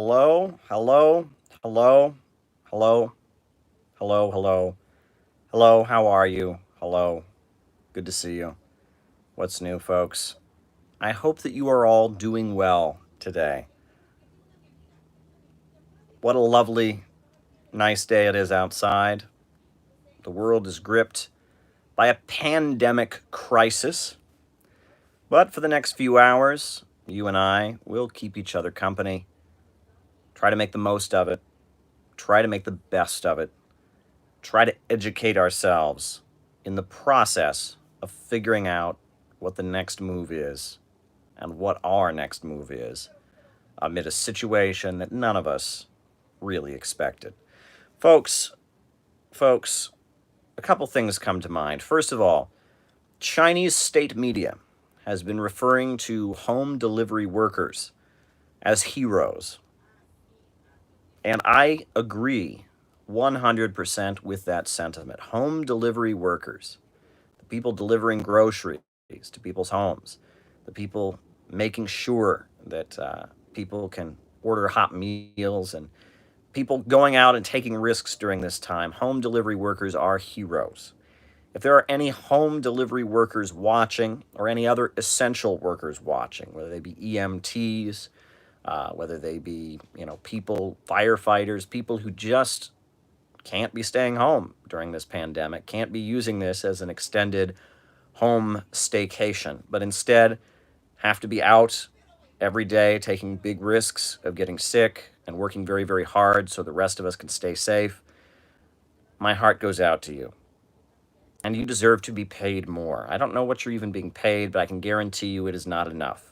Hello, hello, hello, hello, hello, hello, hello, how are you? Hello, good to see you. What's new, folks? I hope that you are all doing well today. What a lovely, nice day it is outside. The world is gripped by a pandemic crisis, but for the next few hours, you and I will keep each other company, try to make the most of it, try to make the best of it, try to educate ourselves in the process of figuring out what the next move is and what our next move is amid a situation that none of us really expected. Folks, folks, a couple things come to mind. First of all, Chinese state media has been referring to home delivery workers as heroes. And I agree 100% with that sentiment. Home delivery workers, the people delivering groceries to people's homes, the people making sure that people can order hot meals, and people going out and taking risks during this time. Home delivery workers are heroes. If there are any home delivery workers watching, or any other essential workers watching, whether they be EMTs, whether they be, people, firefighters, people who just can't be staying home during this pandemic, can't be using this as an extended home staycation, but instead have to be out every day taking big risks of getting sick and working very, very hard so the rest of us can stay safe. My heart goes out to you. And you deserve to be paid more. I don't know what you're even being paid, but I can guarantee you it is not enough.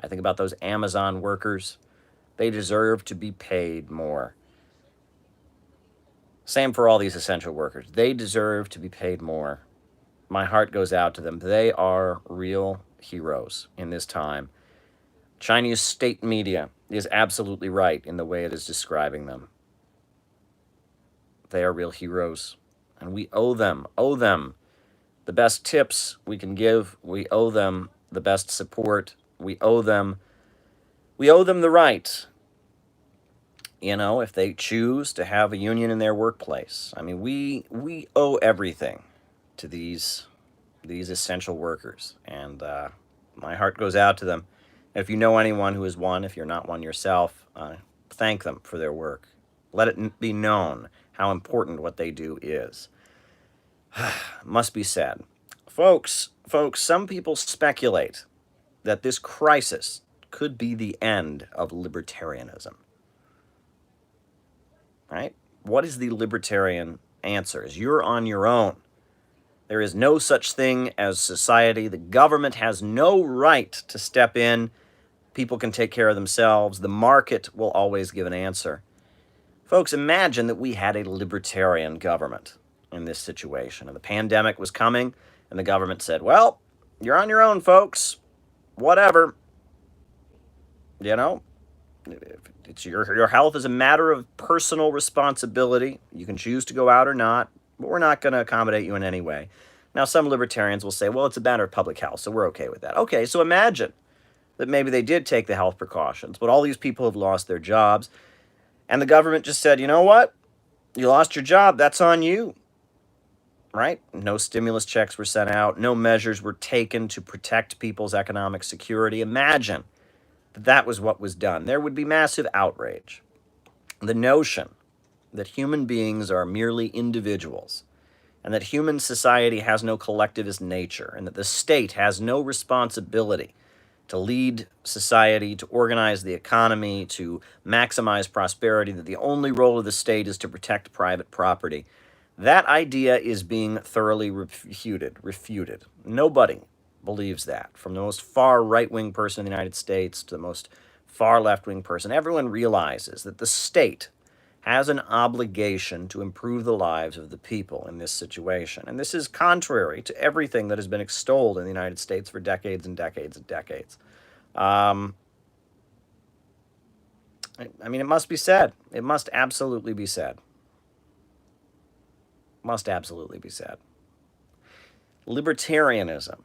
I think about those Amazon workers. They deserve to be paid more. Same for all these essential workers. They deserve to be paid more. My heart goes out to them. They are real heroes in this time. Chinese state media is absolutely right in the way it is describing them. They are real heroes, and we owe them the best tips we can give. We owe them the best support. We owe them the right, if they choose to have a union in their workplace. I mean, we owe everything to these essential workers, and my heart goes out to them. If you know anyone who is one, if you're not one yourself, thank them for their work. Let it be known how important what they do is. Must be said. Folks, some people speculate that this crisis could be the end of libertarianism. Right? What is the libertarian answer? Is you're on your own. There is no such thing as society. The government has no right to step in. People can take care of themselves. The market will always give an answer. Folks, imagine that we had a libertarian government in this situation, and the pandemic was coming, and the government said, well, you're on your own, folks. Whatever. You know, it's your health is a matter of personal responsibility. You can choose to go out or not, but we're not going to accommodate you in any way. Now, some libertarians will say, well, it's a matter of public health, so we're okay with that. Okay, so imagine that maybe they did take the health precautions, but all these people have lost their jobs, and the government just said, you know what? You lost your job, that's on you. Right? No stimulus checks were sent out, no measures were taken to protect people's economic security. Imagine that was what was done. There would be massive outrage. The notion that human beings are merely individuals, and that human society has no collectivist nature, and that the state has no responsibility to lead society, to organize the economy, to maximize prosperity, that the only role of the state is to protect private property. That idea is being thoroughly refuted. Nobody believes that, from the most far right-wing person in the United States to the most far left-wing person. Everyone realizes that the state has an obligation to improve the lives of the people in this situation. And this is contrary to everything that has been extolled in the United States for decades and decades and decades. I mean, it must be said. It must absolutely be said. Must absolutely be said. Libertarianism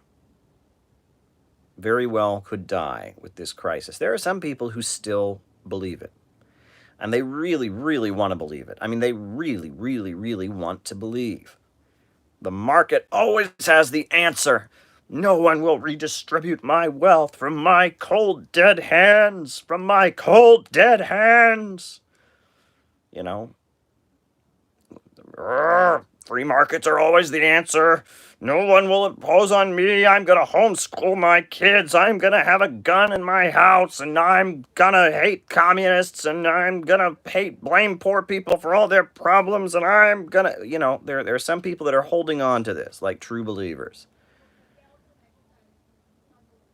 very well could die with this crisis. There are some people who still believe it. And they really, really want to believe it. I mean, they really, really, really want to believe. The market always has the answer. No one will redistribute my wealth from my cold, dead hands. From my cold, dead hands. You know, free markets are always the answer. No one will impose on me. I'm going to homeschool my kids. I'm going to have a gun in my house. And I'm going to hate communists. And I'm going to blame poor people for all their problems. And I'm going to, there are some people that are holding on to this like true believers.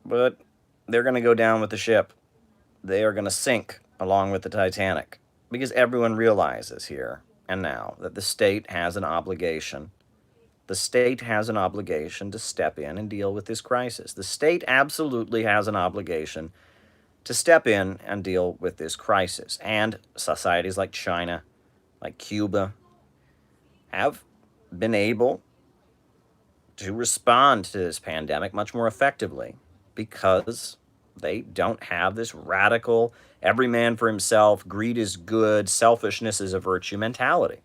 But they're going to go down with the ship. They are going to sink along with the Titanic. Because everyone realizes here and now that the state has an obligation. The state has an obligation to step in and deal with this crisis. The state absolutely has an obligation to step in and deal with this crisis. And societies like China, like Cuba, have been able to respond to this pandemic much more effectively because they don't have this radical, every man for himself, greed is good, selfishness is a virtue mentality.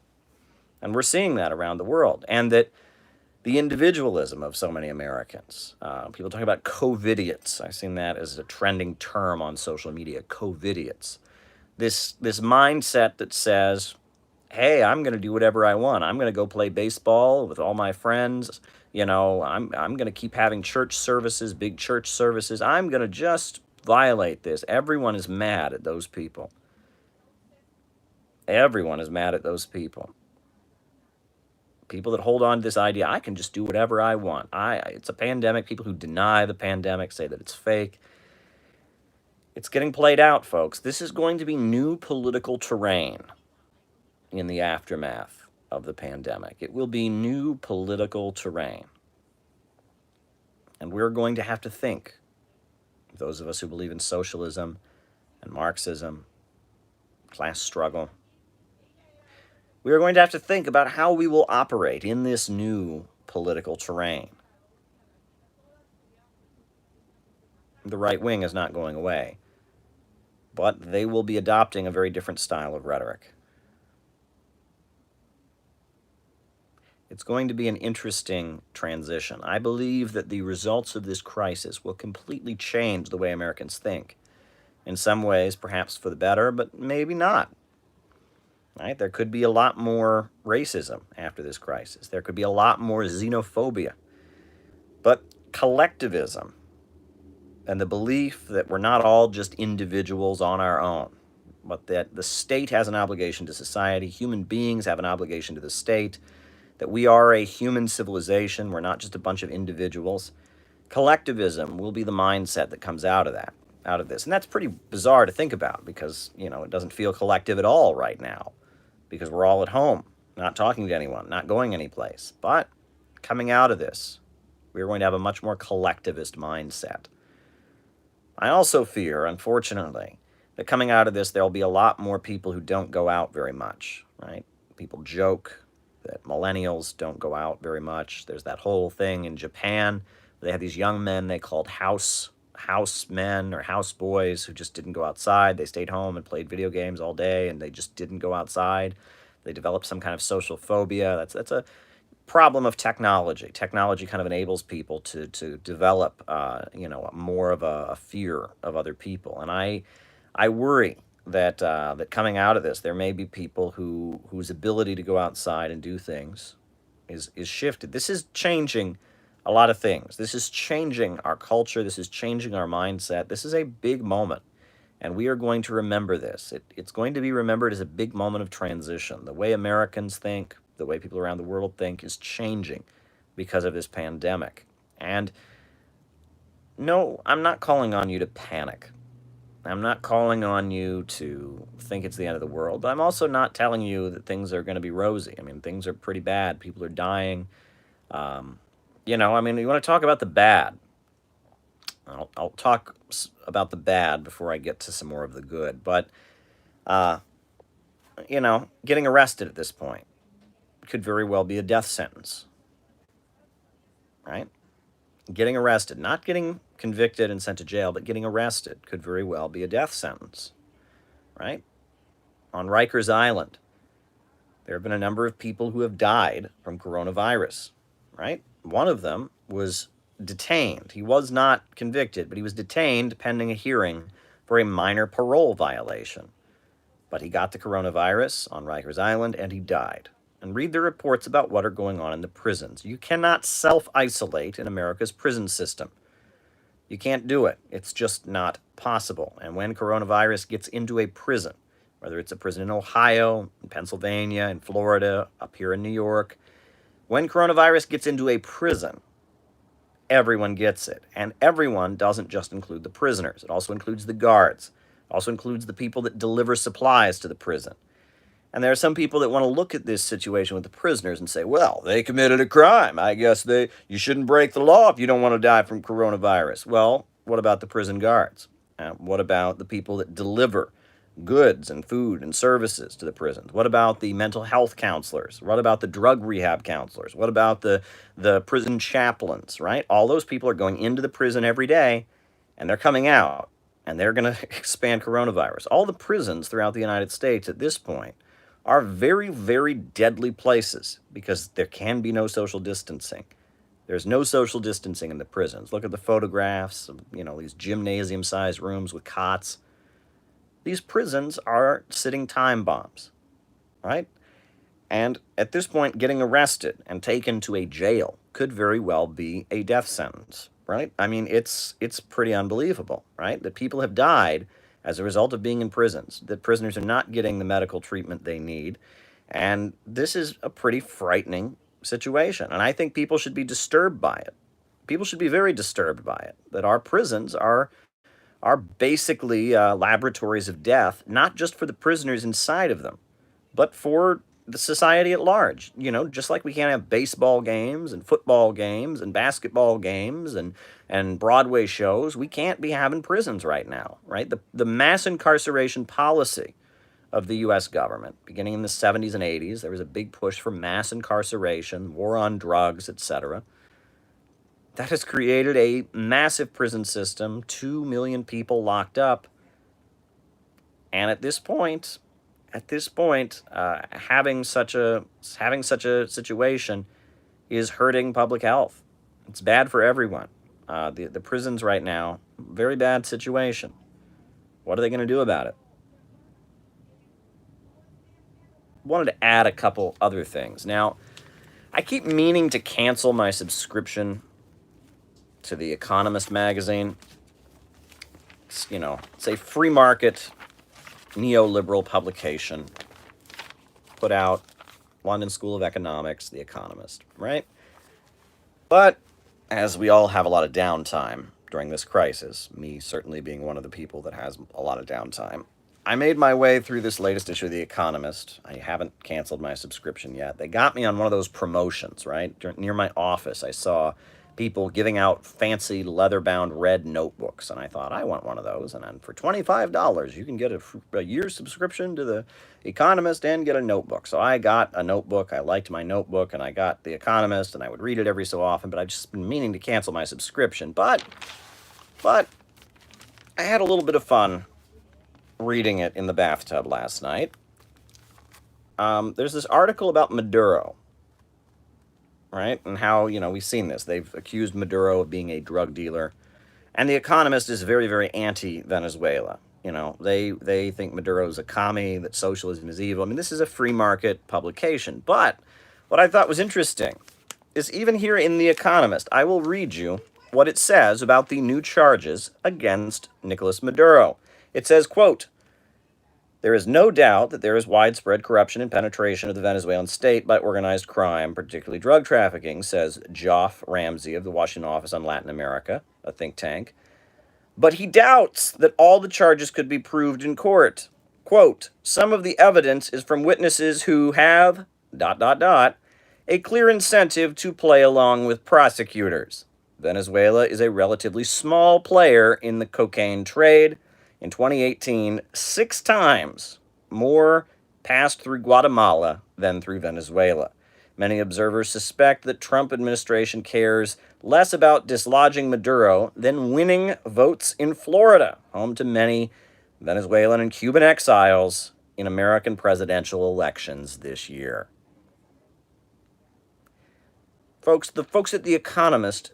And we're seeing that around the world. And that the individualism of so many Americans. People talk about COVIDiots. I've seen that as a trending term on social media, COVIDiots. This mindset that says, hey, I'm going to do whatever I want. I'm going to go play baseball with all my friends. I'm going to keep having church services, big church services. I'm going to just violate this. Everyone is mad at those people. Everyone is mad at those people. People that hold on to this idea, I can just do whatever I want. It's a pandemic. People who deny the pandemic say that it's fake. It's getting played out, folks. This is going to be new political terrain in the aftermath of the pandemic. It will be new political terrain. And we're going to have to think, those of us who believe in socialism and Marxism, class struggle, we are going to have to think about how we will operate in this new political terrain. The right wing is not going away, but they will be adopting a very different style of rhetoric. It's going to be an interesting transition. I believe that the results of this crisis will completely change the way Americans think. In some ways, perhaps for the better, but maybe not. Right? There could be a lot more racism after this crisis. There could be a lot more xenophobia. But collectivism and the belief that we're not all just individuals on our own, but that the state has an obligation to society, human beings have an obligation to the state, that we are a human civilization, we're not just a bunch of individuals. Collectivism will be the mindset that comes out of this. And that's pretty bizarre to think about because, it doesn't feel collective at all right now. Because we're all at home, not talking to anyone, not going anyplace. But coming out of this, we're going to have a much more collectivist mindset. I also fear, unfortunately, that coming out of this, there'll be a lot more people who don't go out very much, right? People joke that millennials don't go out very much. There's that whole thing in Japan. They have these young men they called house men or house boys who just didn't go outside. They stayed home and played video games all day, and they just didn't go outside. They developed some kind of social phobia. That's a problem of technology. Technology kind of enables people to develop, more of a fear of other people. And I worry that that coming out of this, there may be people whose ability to go outside and do things is shifted. This is changing a lot of things. This is changing our culture. This is changing our mindset. This is a big moment, and we are going to remember this. It's going to be remembered as a big moment of transition. The way Americans think, the way people around the world think is changing because of this pandemic. And no, I'm not calling on you to panic. I'm not calling on you to think it's the end of the world, but I'm also not telling you that things are going to be rosy. I mean, things are pretty bad. People are dying. You want to talk about the bad. I'll talk about the bad before I get to some more of the good. But, getting arrested at this point could very well be a death sentence, right? Getting arrested, not getting convicted and sent to jail, but getting arrested could very well be a death sentence, right? On Rikers Island, there have been a number of people who have died from coronavirus, right? One of them was detained. He was not convicted, but he was detained pending a hearing for a minor parole violation. But he got the coronavirus on Rikers Island and he died. And read the reports about what are going on in the prisons. You cannot self-isolate in America's prison system. You can't do it. It's just not possible. And when coronavirus gets into a prison, whether it's a prison in Ohio, in Pennsylvania, in Florida, up here in New York, when coronavirus gets into a prison, everyone gets it. And everyone doesn't just include the prisoners. It also includes the guards. It also includes the people that deliver supplies to the prison. And there are some people that want to look at this situation with the prisoners and say, well, they committed a crime. I guess you shouldn't break the law if you don't want to die from coronavirus. Well, what about the prison guards? What about the people that deliver goods and food and services to the prisons? What about the mental health counselors? What about the drug rehab counselors? What about the prison chaplains, right? All those people are going into the prison every day, and they're coming out, and they're going to expand coronavirus. All the prisons throughout the United States at this point are very, very deadly places because there can be no social distancing. There's no social distancing in the prisons. Look at the photographs of, these gymnasium-sized rooms with cots. These prisons are sitting time bombs, right? And at this point, getting arrested and taken to a jail could very well be a death sentence, right? I mean, it's pretty unbelievable, right? That people have died as a result of being in prisons, that prisoners are not getting the medical treatment they need. And this is a pretty frightening situation. And I think people should be disturbed by it. People should be very disturbed by it, that our prisons are basically laboratories of death, not just for the prisoners inside of them, but for the society at large. Just like we can't have baseball games and football games and basketball games and Broadway shows, we can't be having prisons right now, right? The mass incarceration policy of the U.S. government, beginning in the 70s and 80s, there was a big push for mass incarceration, war on drugs, etc. That has created a massive prison system, 2 million people locked up. And at this point, having such a situation is hurting public health. It's bad for everyone. The prisons right now, very bad situation. What are they going to do about it? Wanted to add a couple other things. Now, I keep meaning to cancel my subscription to the Economist magazine. It's a free market neoliberal publication put out London School of Economics, The Economist, right? But as we all have a lot of downtime during this crisis, me certainly being one of the people that has a lot of downtime, I made my way through this latest issue of The Economist. I haven't canceled my subscription yet. They got me on one of those promotions, right? Near my office, I saw people giving out fancy leather-bound red notebooks, and I thought, I want one of those. And then for $25, you can get a year's subscription to The Economist and get a notebook. So I got a notebook. I liked my notebook, and I got The Economist, and I would read it every so often, but I've just been meaning to cancel my subscription. But I had a little bit of fun reading it in the bathtub last night. There's this article about Maduro, right? And how, we've seen this. They've accused Maduro of being a drug dealer. And The Economist is very, very anti-Venezuela. They think Maduro's a commie, that socialism is evil. I mean, this is a free market publication. But what I thought was interesting is even here in The Economist, I will read you what it says about the new charges against Nicolas Maduro. It says, quote, "There is no doubt that there is widespread corruption and penetration of the Venezuelan state by organized crime, particularly drug trafficking," says Geoff Ramsey of the Washington Office on Latin America, a think tank. But he doubts that all the charges could be proved in court. Quote, "Some of the evidence is from witnesses who have, ... a clear incentive to play along with prosecutors. Venezuela is a relatively small player in the cocaine trade. In 2018, 6 times more passed through Guatemala than through Venezuela. Many observers suspect that Trump administration cares less about dislodging Maduro than winning votes in Florida, home to many Venezuelan and Cuban exiles in American presidential elections this year. Folks, the folks at The Economist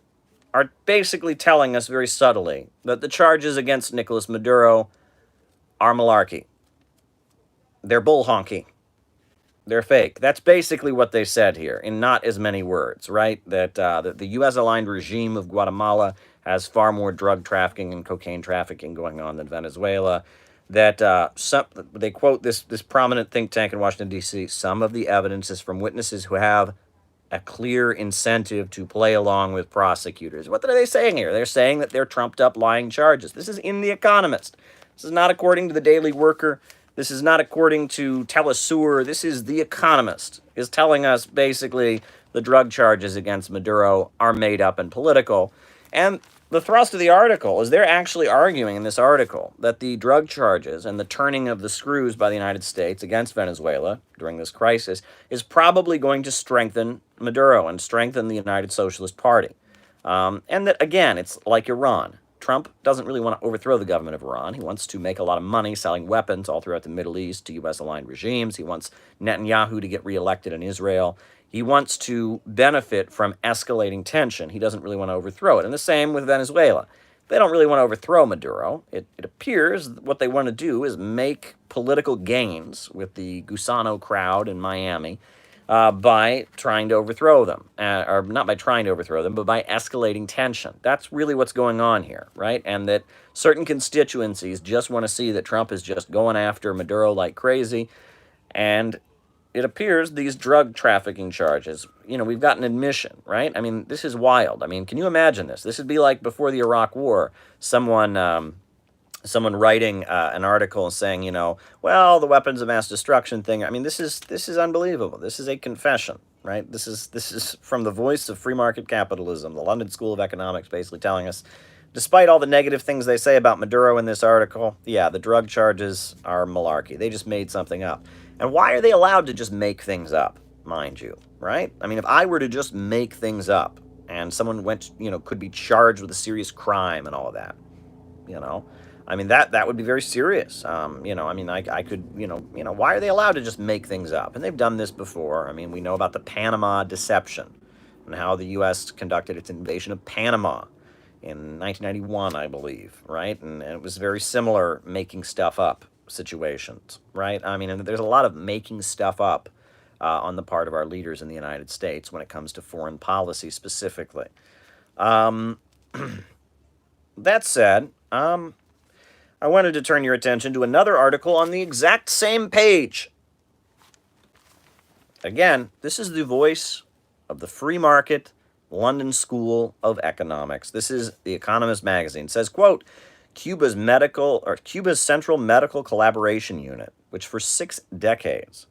are basically telling us very subtly that the charges against Nicolas Maduro are malarkey. They're bull honky. They're fake. That's basically what they said here, in not as many words, right? That the U.S.-aligned regime of Guatemala has far more drug trafficking and cocaine trafficking going on than Venezuela. That they quote this prominent think tank in Washington, D.C., some of the evidence is from witnesses who have a clear incentive to play along with prosecutors. What are they saying here? They're saying that they're trumped up lying charges. This is in The Economist. This is not according to the Daily Worker. This is not according to Telesur. This is The Economist is telling us basically the drug charges against Maduro are made up and political. And the thrust of the article is they're actually arguing in this article that the drug charges and the turning of the screws by the United States against Venezuela during this crisis is probably going to strengthen Maduro and strengthen the United Socialist Party. And that, again, it's like Iran. Trump doesn't really want to overthrow the government of Iran. He wants to make a lot of money selling weapons all throughout the Middle East to U.S.-aligned regimes. He wants Netanyahu to get reelected in Israel. He wants to benefit from escalating tension. He doesn't really want to overthrow it. And the same with Venezuela. They don't really want to overthrow Maduro. It appears what they want to do is make political gains with the Gusano crowd in Miami by trying to overthrow them. Or not by trying to overthrow them, but by escalating tension. That's really what's going on here, right? And that certain constituencies just want to see that Trump is just going after Maduro like crazy. And it appears these drug trafficking charges, we've got an admission, right? I mean, this is wild. I mean, can you imagine this? This would be like before the Iraq War, someone writing an article and saying, well, the weapons of mass destruction thing. I mean, this is unbelievable. This is a confession, right? This is from the voice of free market capitalism, the London School of Economics, basically telling us, despite all the negative things they say about Maduro in this article, yeah, the drug charges are malarkey. They just made something up. And why are they allowed to just make things up, mind you, right? I mean, if I were to just make things up and someone could be charged with a serious crime and all of that, I mean, that would be very serious. I could, why are they allowed to just make things up? And they've done this before. I mean, we know about the Panama deception and how the U.S. conducted its invasion of Panama in 1991, I believe, right? And it was very similar making stuff up situations, right? I mean, and there's a lot of making stuff up on the part of our leaders in the United States when it comes to foreign policy specifically. That said, I wanted to turn your attention to another article on the exact same page. Again, this is the voice of the free market London School of Economics. This is The Economist magazine. It says, quote, Cuba's Central Medical Collaboration Unit, which for 6 decades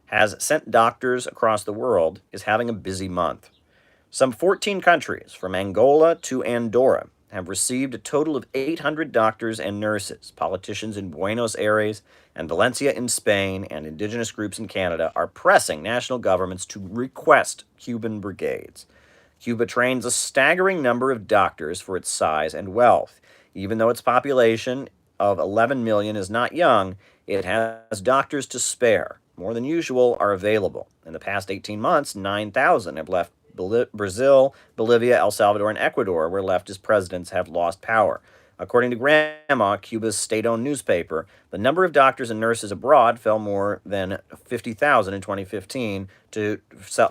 has sent doctors across the world, is having a busy month. Some 14 countries, from Angola to Andorra, have received a total of 800 doctors and nurses. Politicians in Buenos Aires and Valencia in Spain and indigenous groups in Canada are pressing national governments to request Cuban brigades. Cuba trains a staggering number of doctors for its size and wealth. Even though its population of 11 million is not young, it has doctors to spare. More than usual are available. In the past 18 months, 9,000 have left Brazil, Bolivia, El Salvador, and Ecuador, where leftist presidents have lost power. According to Grandma, Cuba's state-owned newspaper, the number of doctors and nurses abroad fell more than 50,000 in 2015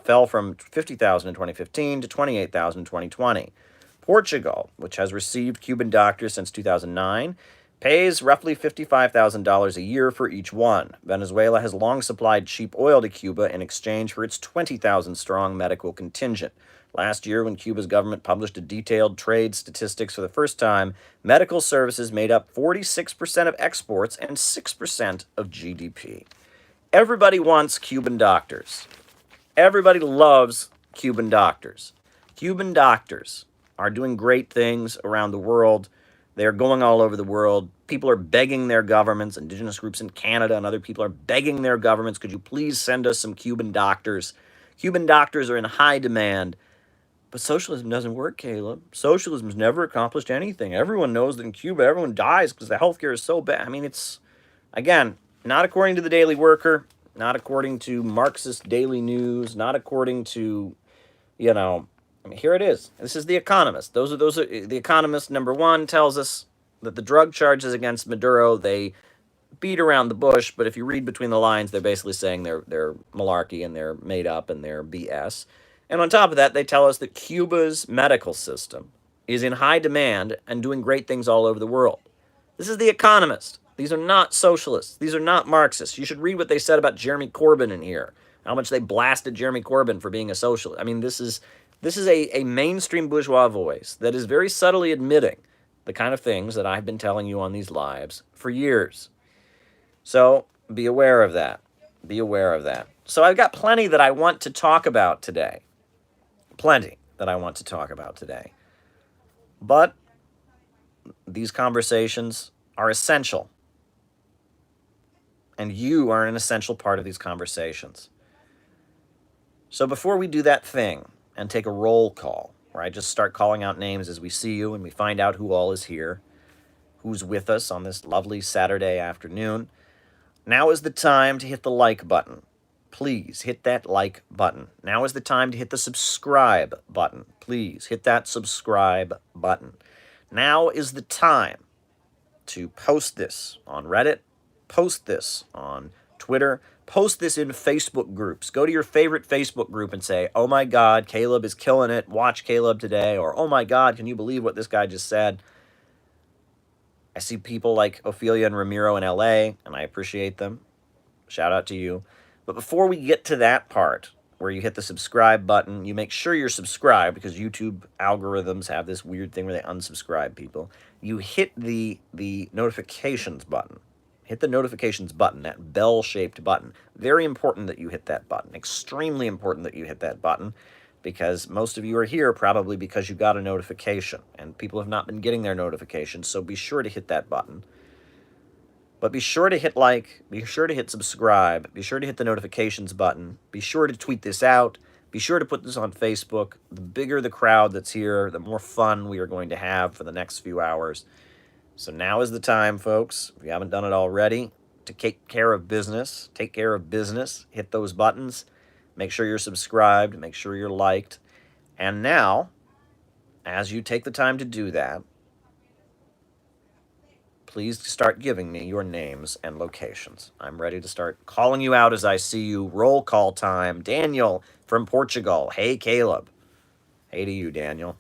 fell from 50,000 in 2015 to 28,000 in 2020. Portugal, which has received Cuban doctors since 2009, pays roughly $55,000 a year for each one. Venezuela has long supplied cheap oil to Cuba in exchange for its 20,000-strong medical contingent. Last year, when Cuba's government published a detailed trade statistics for the first time, medical services made up 46% of exports and 6% of GDP. Everybody wants Cuban doctors. Everybody loves Cuban doctors. Cuban doctors are doing great things around the world. They're going all over the world. People are begging their governments, indigenous groups in Canada and other people are begging their governments, could you please send us some Cuban doctors? Cuban doctors are in high demand. But socialism doesn't work, Caleb. Socialism's never accomplished anything. Everyone knows that in Cuba, everyone dies because the healthcare is so bad. I mean, it's Not according to the Daily Worker, not according to Marxist Daily News, not according to, you know, I mean, here it is. This is The Economist. Those are The Economist, number one, tells us that the drug charges against Maduro, they beat around the bush, but if you read between the lines, they're basically saying they're malarkey and they're made up and they're BS. And on top of that, they tell us that Cuba's medical system is in high demand and doing great things all over the world. This is The Economist. These are not socialists. These are not Marxists. You should read what they said about Jeremy Corbyn in here. How much they blasted Jeremy Corbyn for being a socialist. I mean, this is a mainstream bourgeois voice that is very subtly admitting the kind of things that I've been telling you on these lives for years. So be aware of that. Be aware of that. So I've got plenty that I want to talk about today. Plenty that I want to talk about today. But these conversations are essential. And you are an essential part of these conversations. So before we do that thing and take a roll call, where I just start calling out names as we see you and we find out who all is here, who's with us on this lovely Saturday afternoon, now is the time to hit the like button. Please hit that like button. Now is the time to hit the subscribe button. Please hit that subscribe button. Now is the time to post this on Reddit, post this on Twitter, post this in Facebook groups. Go to your favorite Facebook group and say, oh my God, Caleb is killing it. Watch Caleb today. Or, oh my God, can you believe what this guy just said? I see people like Ophelia and Ramiro in LA, and I appreciate them. Shout out to you. But before we get to that part, where you hit the subscribe button, you make sure you're subscribed, because YouTube algorithms have this weird thing where they unsubscribe people. You hit the notifications button. Hit the notifications button, that bell-shaped button. Very important that you hit that button. Extremely important that you hit that button, because most of you are here probably because you got a notification, and people have not been getting their notifications, so be sure to hit that button. But be sure to hit like, be sure to hit subscribe, be sure to hit the notifications button, be sure to tweet this out, be sure to put this on Facebook. The bigger the crowd that's here, the more fun we are going to have for the next few hours. So now is the time, folks, if you haven't done it already, to take care of business. Take care of business. Hit those buttons. Make sure you're subscribed. Make sure you're liked. And now, as you take the time to do that, please start giving me your names and locations. I'm ready to start calling you out as I see you. Roll call time. Daniel from Portugal. Hey, Caleb. Hey to you, Daniel.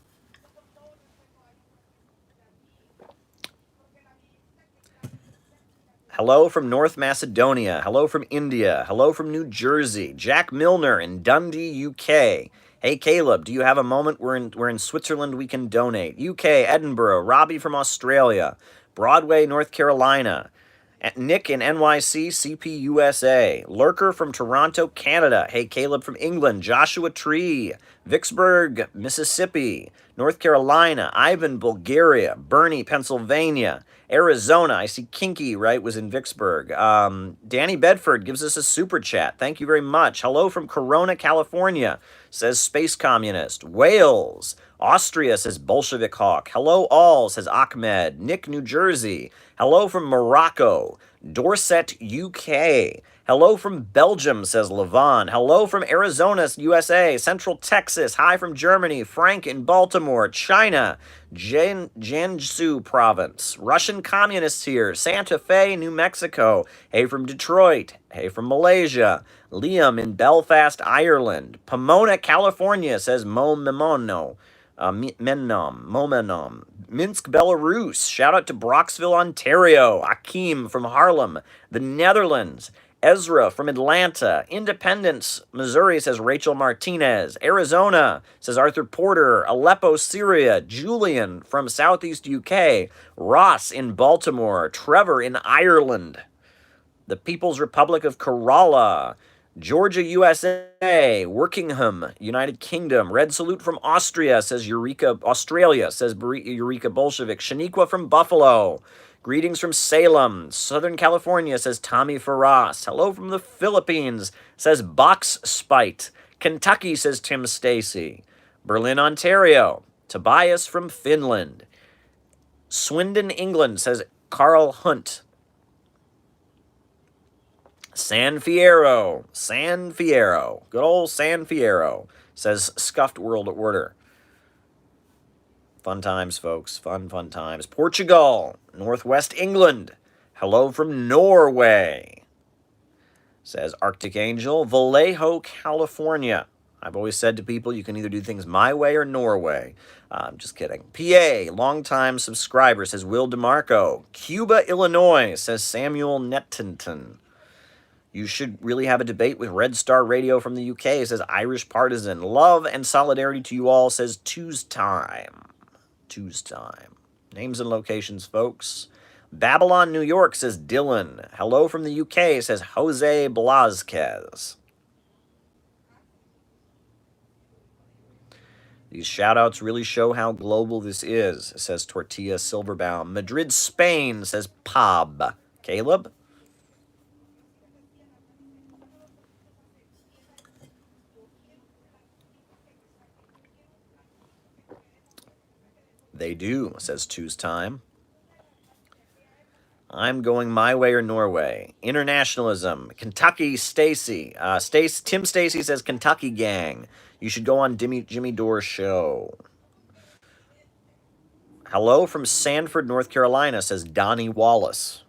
Hello from North Macedonia. Hello from India. Hello from New Jersey. Jack Milner in Dundee, UK. Hey, Caleb, do you have a moment? We're in Switzerland. We can donate. UK, Edinburgh. Robbie from Australia. Broadway, North Carolina. Nick in NYC, CP USA. Lurker from Toronto, Canada. Hey, Caleb from England. Joshua Tree. Vicksburg, Mississippi. North Carolina. Ivan, Bulgaria. Bernie, Pennsylvania. Arizona. I see Kinky, right, was in Vicksburg. Danny Bedford gives us a super chat. Thank you very much. Hello from Corona, California, says Space Communist. Wales. Austria, says Bolshevik Hawk. Hello all, says Ahmed. Nick, New Jersey. Hello from Morocco. Dorset, UK. Hello from Belgium, says Levon. Hello from Arizona, USA. Central Texas. Hi from Germany. Frank in Baltimore. China. Jiangsu province. Russian communists here. Santa Fe, New Mexico. Hey from Detroit. Hey from Malaysia. Liam in Belfast, Ireland. Pomona, California, says Mo Memono. Momenum. Minsk, Belarus. Shout out to Broxville, Ontario. Akeem from Harlem, the Netherlands. Ezra from Atlanta. Independence, Missouri, says Rachel Martinez. Arizona, says Arthur Porter. Aleppo, Syria. Julian from Southeast UK. Ross in Baltimore. Trevor in Ireland. The People's Republic of Kerala. Georgia, USA. Workingham, United Kingdom. Red Salute from Austria, says Eureka. Australia, says Eureka Bolshevik. Shaniqua from Buffalo. Greetings from Salem. Southern California, says Tommy Ferras. Hello from the Philippines, says Box Spite. Kentucky, says Tim Stacy. Berlin, Ontario. Tobias from Finland. Swindon, England, says Carl Hunt. San Fierro, good old San Fierro, says scuffed world order. Fun times, folks, fun times. Portugal, Northwest England, hello from Norway, says Arctic Angel. Vallejo, California. I've always said to people, you can either do things my way or Norway. I'm just kidding. PA, longtime subscriber, says Will DeMarco. Cuba, Illinois, says Samuel Nettington. You should really have a debate with Red Star Radio from the UK, says Irish Partisan. Love and solidarity to you all, says Tuesday Time. Names and locations, folks. Babylon, New York, says Dylan. Hello from the UK, says Jose Blazquez. These shoutouts really show how global this is, says Tortilla Silverbaum. Madrid, Spain, says Pab. Caleb? They do, says Tuesday Time. I'm going my way or Norway. Internationalism. Kentucky, Stacy. Tim Stacy says Kentucky gang. You should go on Jimmy Dore's show. Hello from Sanford, North Carolina, says Donnie Wallace.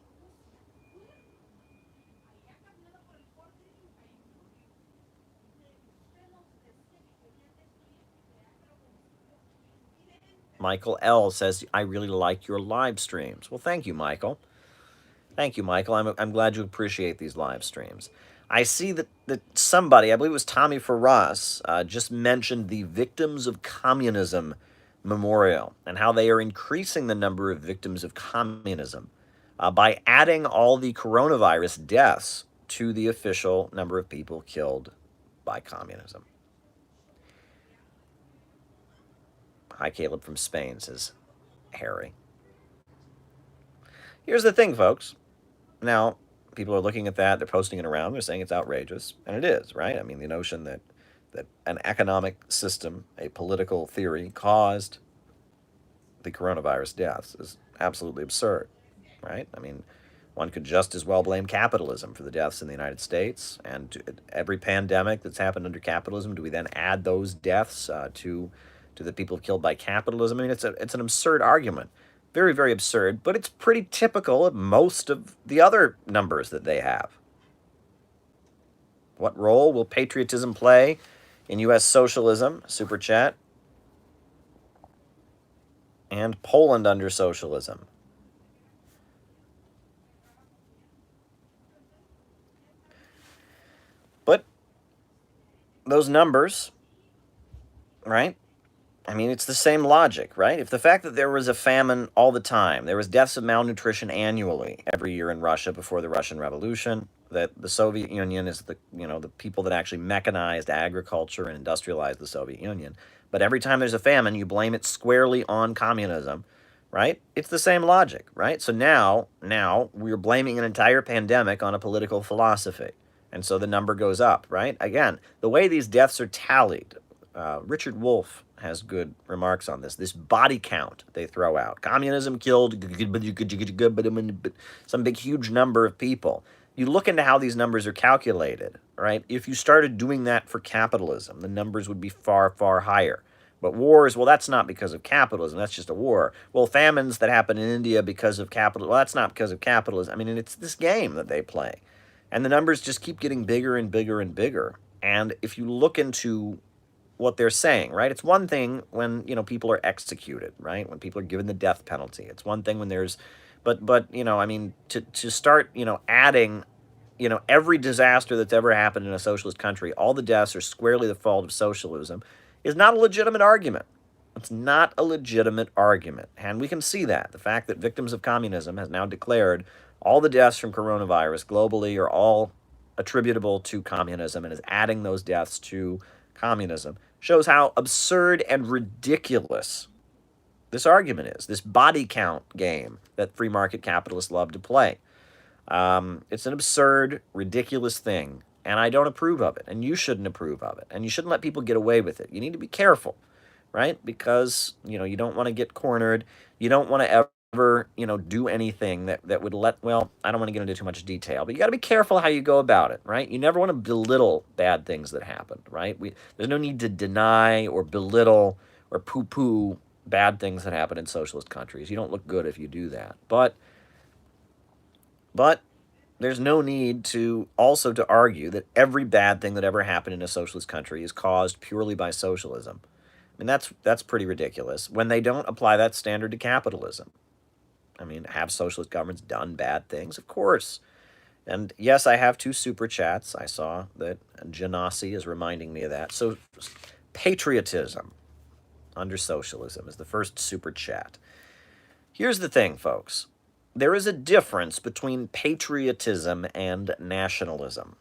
Michael L. says, I really like your live streams. Well, thank you, Michael. Thank you, Michael. I'm glad you appreciate these live streams. I see that somebody, I believe it was Tommy Farras, just mentioned the Victims of Communism Memorial and how they are increasing the number of victims of communism by adding all the coronavirus deaths to the official number of people killed by communism. Hi, Caleb from Spain, says Harry. Here's the thing, folks. Now, people are looking at that, they're posting it around, they're saying it's outrageous, and it is, right? I mean, the notion that an economic system, a political theory, caused the coronavirus deaths is absolutely absurd, right? I mean, one could just as well blame capitalism for the deaths in the United States, and every pandemic that's happened under capitalism, do we then add those deaths to the people killed by capitalism? I mean, it's an absurd argument. Very, very absurd, but it's pretty typical of most of the other numbers that they have. What role will patriotism play in U.S. socialism? Super chat. And Poland under socialism. But those numbers, right? I mean, it's the same logic, right? If the fact that there was a famine all the time, there was deaths of malnutrition annually every year in Russia before the Russian Revolution, that the Soviet Union is the people that actually mechanized agriculture and industrialized the Soviet Union. But every time there's a famine, you blame it squarely on communism, right? It's the same logic, right? So now we're blaming an entire pandemic on a political philosophy. And so the number goes up, right? Again, the way these deaths are tallied, Richard Wolff has good remarks on this body count they throw out. Communism killed some big, huge number of people. You look into how these numbers are calculated, right? If you started doing that for capitalism, the numbers would be far, far higher. But wars, well, that's not because of capitalism. That's just a war. Well, famines that happen in India because of capitalism, well, that's not because of capitalism. I mean, it's this game that they play. And the numbers just keep getting bigger and bigger and bigger. And if you look into what they're saying, right? It's one thing when, people are executed, right? When people are given the death penalty. It's one thing when there's, but I mean, to start, adding, every disaster that's ever happened in a socialist country, all the deaths are squarely the fault of socialism, is not a legitimate argument. It's not a legitimate argument. And we can see that. The fact that Victims of Communism has now declared all the deaths from coronavirus globally are all attributable to communism and is adding those deaths to communism shows how absurd and ridiculous this argument is, this body count game that free market capitalists love to play. It's an absurd, ridiculous thing, and I don't approve of it, and you shouldn't approve of it, and you shouldn't let people get away with it. You need to be careful, right? Because, you don't want to get cornered. You don't want to do anything that would well, I don't want to get into too much detail, but you got to be careful how you go about it, right? You never want to belittle bad things that happened, right? There's no need to deny or belittle or poo-poo bad things that happen in socialist countries. You don't look good if you do that. But there's no need to argue that every bad thing that ever happened in a socialist country is caused purely by socialism. I mean, that's pretty ridiculous when they don't apply that standard to capitalism. I mean, have socialist governments done bad things? Of course. And yes, I have 2 super chats. I saw that Janasi is reminding me of that. So, patriotism under socialism is the first super chat. Here's the thing, folks. There is a difference between patriotism and nationalism.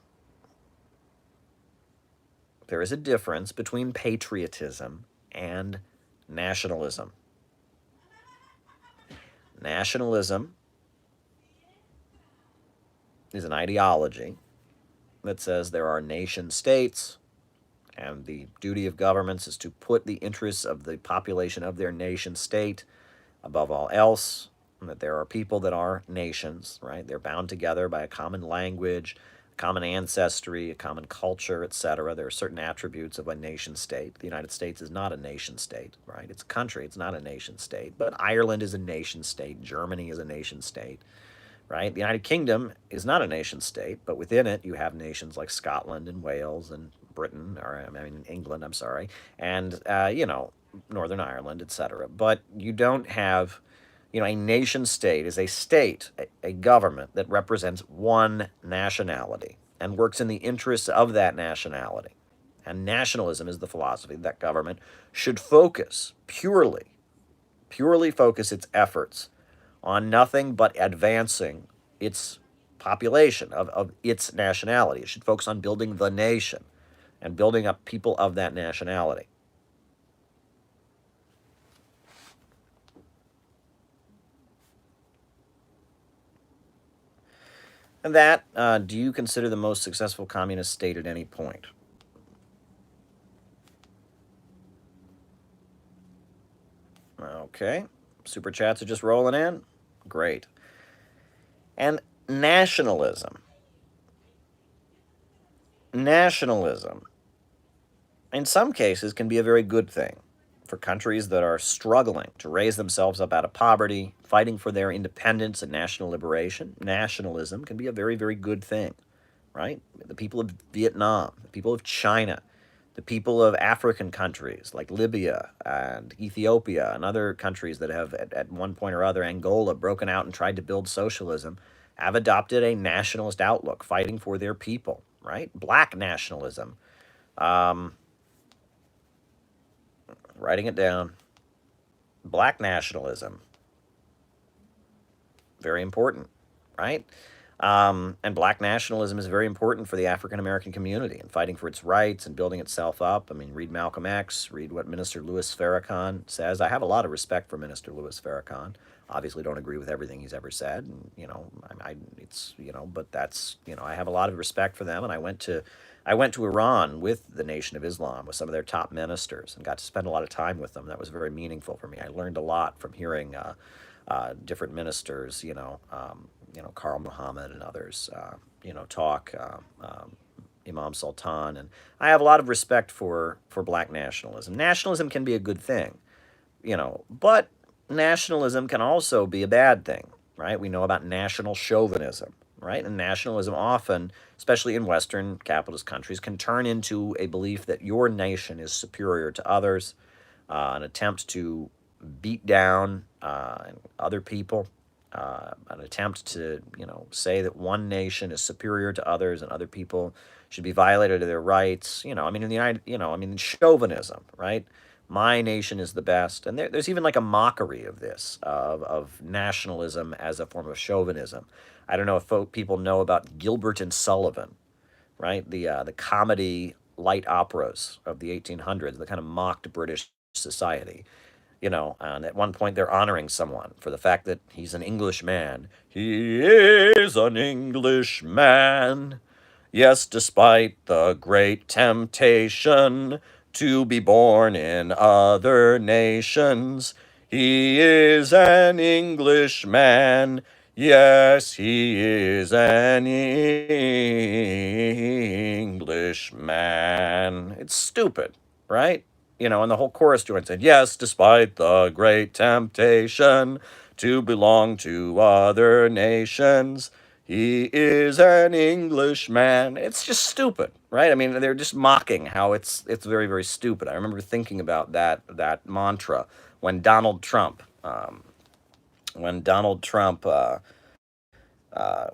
There is a difference between patriotism and nationalism. Nationalism is an ideology that says there are nation states, and the duty of governments is to put the interests of the population of their nation state above all else, and that there are people that are nations, right? They're bound together by a common language, a common ancestry, a common culture, etc. There are certain attributes of a nation state. The United States is not a nation state, right? It's a country, it's not a nation state. But Ireland is a nation state, Germany is a nation state, right? The United Kingdom is not a nation state, but within it you have nations like Scotland and Wales and Britain, England, I'm sorry, and, Northern Ireland, etc. But you don't have, a nation state is a state, a government that represents one nationality and works in the interests of that nationality. And nationalism is the philosophy that government should purely focus its efforts on nothing but advancing its population of its nationality. It should focus on building the nation and building up people of that nationality. And that, do you consider the most successful communist state at any point? Okay. Super chats are just rolling in. Great. And nationalism. Nationalism, in some cases, can be a very good thing for countries that are struggling to raise themselves up out of poverty, fighting for their independence and national liberation. Nationalism can be a very, very good thing, right? The people of Vietnam, the people of China, the people of African countries like Libya and Ethiopia and other countries that have, at one point or other, Angola, broken out and tried to build socialism, have adopted a nationalist outlook, fighting for their people, right? Black nationalism. Writing it down. Black nationalism. Very important, right? And black nationalism is very important for the African American community and fighting for its rights and building itself up. I mean, read Malcolm X, read what Minister Louis Farrakhan says. I have a lot of respect for Minister Louis Farrakhan. Obviously, don't agree with everything he's ever said. And, but that's, I have a lot of respect for them. And I went to Iran with the Nation of Islam, with some of their top ministers, and got to spend a lot of time with them. That was very meaningful for me. I learned a lot from hearing different ministers, Karl Muhammad and others, talk, Imam Sultan. And I have a lot of respect for black nationalism. Nationalism can be a good thing, but nationalism can also be a bad thing, right? We know about national chauvinism, right? And nationalism often, especially in Western capitalist countries, can turn into a belief that your nation is superior to others, an attempt to beat down other people, an attempt to, say that one nation is superior to others and other people should be violated of their rights. In the United, chauvinism, right? My nation is the best. And there's even like a mockery of this, of nationalism as a form of chauvinism. I don't know if people know about Gilbert and Sullivan, right? The comedy light operas of the 1800s that kind of mocked British society. And at one point they're honoring someone for the fact that he's an Englishman. He is an Englishman. Yes, despite the great temptation to be born in other nations, He is an Englishman. Yes, he is an Englishman. It's stupid, right? You know, and the whole chorus joins in. Yes, despite the great temptation to belong to other nations, he is an Englishman. It's just stupid, right? I mean, they're just mocking how it's very, very stupid. I remember thinking about that mantra when Donald Trump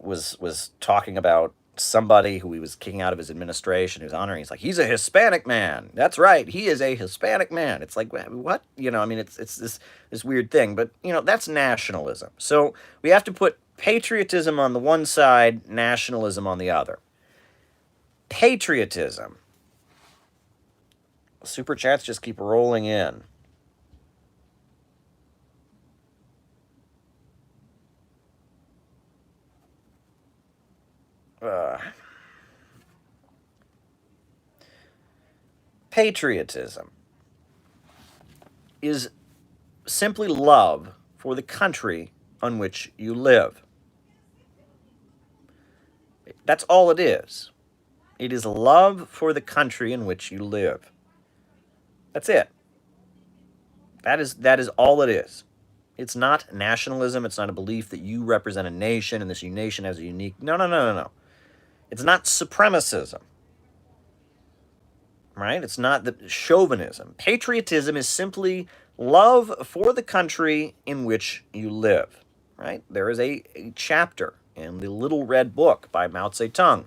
was talking about somebody who he was kicking out of his administration, who's honoring. He's like, he's a Hispanic man. That's right, he is a Hispanic man. It's like, what? You know, I mean, it's this weird thing, but you know, that's nationalism. So we have to put patriotism on the one side, nationalism on the other. Patriotism. Super chats just keep rolling in. Patriotism is simply love for the country on which you live. That's all it is. It is love for the country in which you live. That's it. That is all it is. It's not nationalism. It's not a belief that you represent a nation and this nation has a unique. No, no, no, no, no. It's not supremacism. Right? It's not the chauvinism. Patriotism is simply love for the country in which you live. Right? There is a chapter in the Little Red Book by Mao Zedong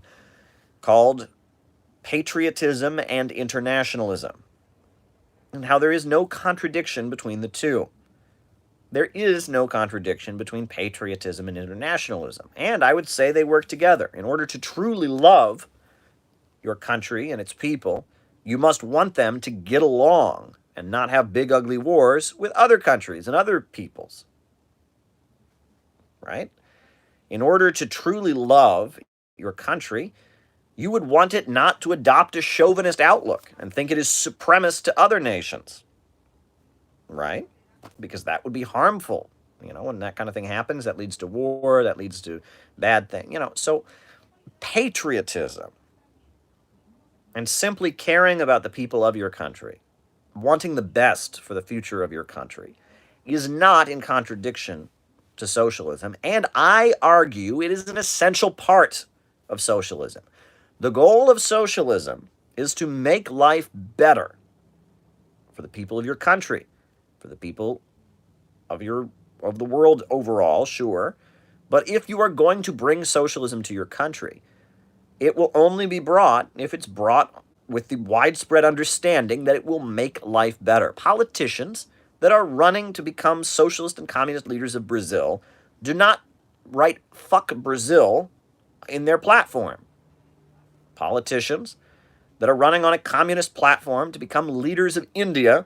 called Patriotism and Internationalism, and how there is no contradiction between the two. There is no contradiction between patriotism and internationalism, and I would say they work together. In order to truly love your country and its people, you must want them to get along and not have big, ugly wars with other countries and other peoples. Right? In order to truly love your country, you would want it not to adopt a chauvinist outlook and think it is supremacist to other nations. Right? Because that would be harmful. You know, when that kind of thing happens, that leads to war, that leads to bad things. You know, so patriotism and simply caring about the people of your country, wanting the best for the future of your country, is not in contradiction to socialism, and I argue it is an essential part of socialism. The goal of socialism is to make life better for the people of your country, for the people of the world overall, sure. But if you are going to bring socialism to your country, it will only be brought if it's brought with the widespread understanding that it will make life better. Politicians that are running to become socialist and communist leaders of Brazil do not write "fuck Brazil" in their platform. Politicians that are running on a communist platform to become leaders of India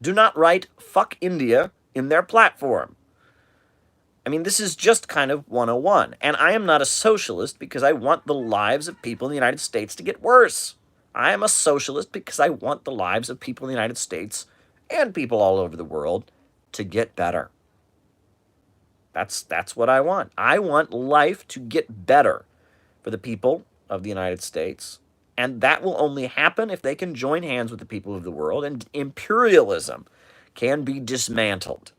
do not write "fuck India" in their platform. I mean, this is just kind of 101. And I am not a socialist because I want the lives of people in the United States to get worse. I am a socialist because I want the lives of people in the United States and people all over the world to get better. That's what I want. I want life to get better for the people of the United States, and that will only happen if they can join hands with the people of the world, and imperialism can be dismantled.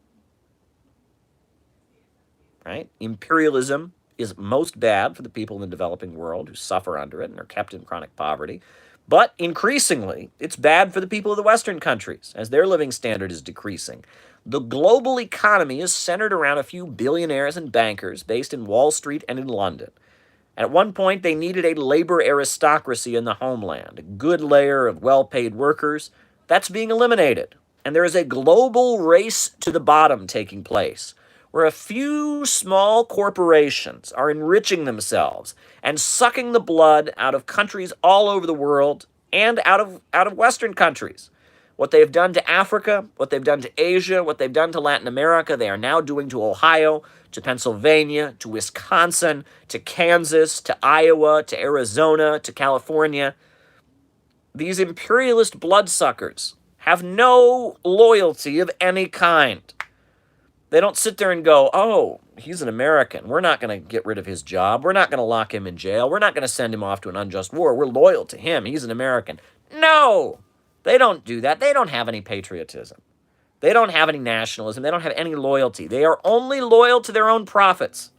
Right? Imperialism is most bad for the people in the developing world who suffer under it and are kept in chronic poverty. But increasingly, it's bad for the people of the Western countries as their living standard is decreasing. The global economy is centered around a few billionaires and bankers based in Wall Street and in London. At one point, they needed a labor aristocracy in the homeland, a good layer of well-paid workers. That's being eliminated. And there is a global race to the bottom taking place, where a few small corporations are enriching themselves and sucking the blood out of countries all over the world and out of Western countries. What they've done to Africa, what they've done to Asia, what they've done to Latin America, they are now doing to Ohio, to Pennsylvania, to Wisconsin, to Kansas, to Iowa, to Arizona, to California. These imperialist bloodsuckers have no loyalty of any kind. They don't sit there and go, oh, he's an American. We're not going to get rid of his job. We're not going to lock him in jail. We're not going to send him off to an unjust war. We're loyal to him. He's an American. No, they don't do that. They don't have any patriotism. They don't have any nationalism. They don't have any loyalty. They are only loyal to their own profits.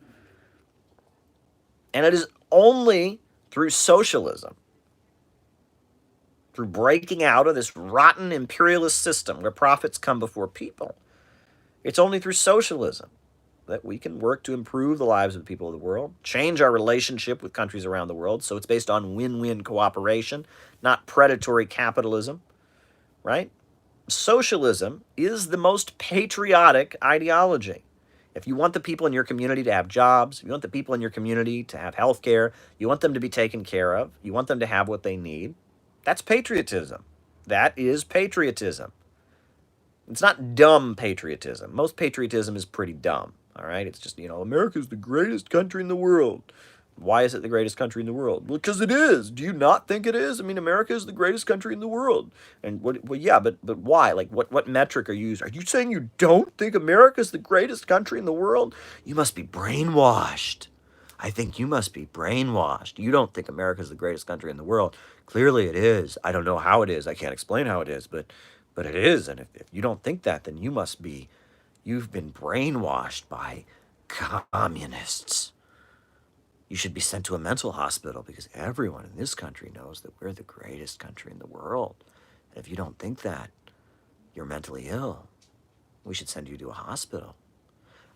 And it is only through socialism, through breaking out of this rotten imperialist system where profits come before people. It's only through socialism that we can work to improve the lives of the people of the world, change our relationship with countries around the world, so it's based on win-win cooperation, not predatory capitalism, right? Socialism is the most patriotic ideology. If you want the people in your community to have jobs, if you want the people in your community to have health care, you want them to be taken care of, you want them to have what they need, that's patriotism. That is patriotism. It's not dumb patriotism. Most patriotism is pretty dumb, all right? It's just, America's the greatest country in the world. Why is it the greatest country in the world? Well, because it is. Do you not think it is? I mean, America is the greatest country in the world. And well, yeah, but why? Like, what metric are you using? Are you saying you don't think America is the greatest country in the world? You must be brainwashed. I think you must be brainwashed. You don't think America is the greatest country in the world. Clearly it is. I don't know how it is. I can't explain how it is, but it is. And if you don't think that, then you've been brainwashed by communists. You should be sent to a mental hospital because everyone in this country knows that we're the greatest country in the world. And if you don't think that, you're mentally ill. We should send you to a hospital.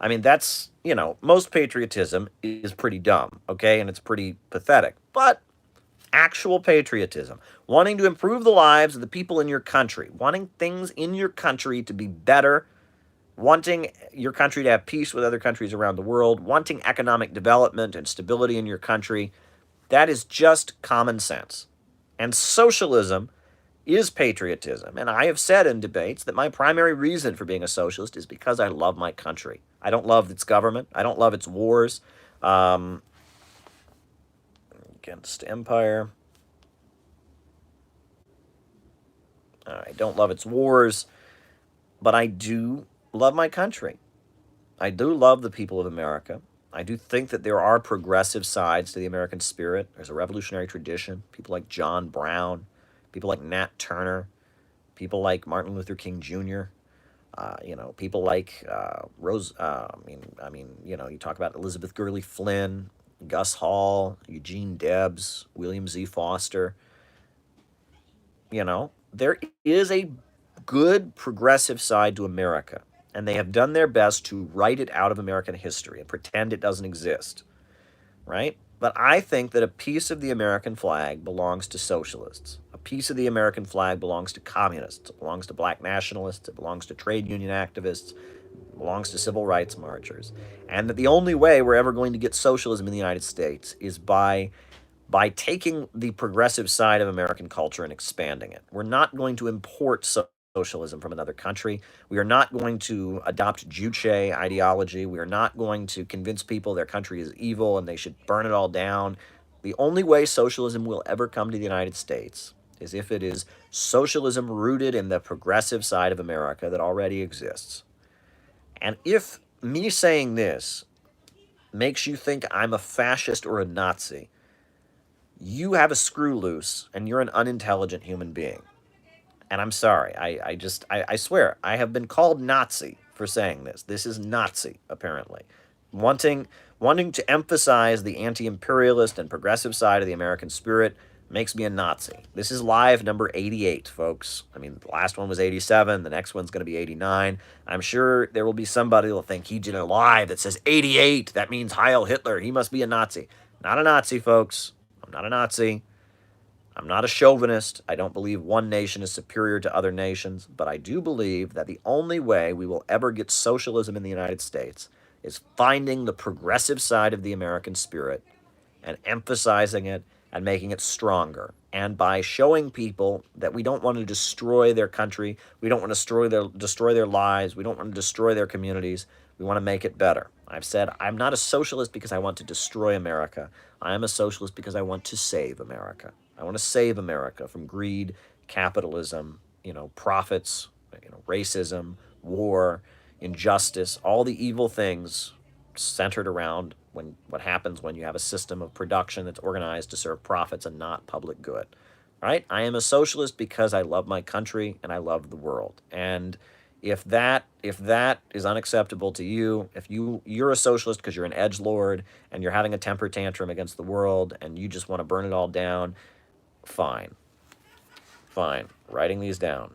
I mean, that's, most patriotism is pretty dumb, okay? And it's pretty pathetic. But actual patriotism, wanting to improve the lives of the people in your country, wanting things in your country to be better, wanting your country to have peace with other countries around the world, wanting economic development and stability in your country, that is just common sense. And socialism is patriotism. And I have said in debates that my primary reason for being a socialist is because I love my country. I don't love its government. I don't love its wars against empire. I don't love its wars, but I do love my country. I do love the people of America. I do think that there are progressive sides to the American spirit. There's a revolutionary tradition. People like John Brown, people like Nat Turner, people like Martin Luther King Jr., people like Rose. You talk about Elizabeth Gurley Flynn, Gus Hall, Eugene Debs, William Z. Foster. There is a good progressive side to America, and they have done their best to write it out of American history and pretend it doesn't exist, right? But I think that a piece of the American flag belongs to socialists. A piece of the American flag belongs to communists. It belongs to black nationalists. It belongs to trade union activists. It belongs to civil rights marchers. And that the only way we're ever going to get socialism in the United States is by taking the progressive side of American culture and expanding it. We're not going to import socialism from another country. We are not going to adopt Juche ideology. We are not going to convince people their country is evil and they should burn it all down. The only way socialism will ever come to the United States is if it is socialism rooted in the progressive side of America that already exists. And if me saying this makes you think I'm a fascist or a Nazi, you have a screw loose and you're an unintelligent human being. And I'm sorry, I swear, I have been called Nazi for saying this. This is Nazi, apparently. Wanting to emphasize the anti-imperialist and progressive side of the American spirit makes me a Nazi. This is live number 88, folks. I mean, the last one was 87. The next one's going to be 89. I'm sure there will be somebody who will think he did a live that says 88. That means Heil Hitler. He must be a Nazi. Not a Nazi, folks. I'm not a Nazi. I'm not a chauvinist. I don't believe one nation is superior to other nations, but I do believe that the only way we will ever get socialism in the United States is finding the progressive side of the American spirit and emphasizing it and making it stronger. And by showing people that we don't want to destroy their country, we don't want to destroy their lives, we don't want to destroy their communities, we want to make it better. I've said I'm not a socialist because I want to destroy America. I am a socialist because I want to save America. I want to save America from greed, capitalism, profits, racism, war, injustice, all the evil things centered around what happens when you have a system of production that's organized to serve profits and not public good. Right? I am a socialist because I love my country and I love the world. And if that is unacceptable to you, if you're a socialist because you're an edgelord and you're having a temper tantrum against the world and you just want to burn it all down, fine. Fine. Writing these down.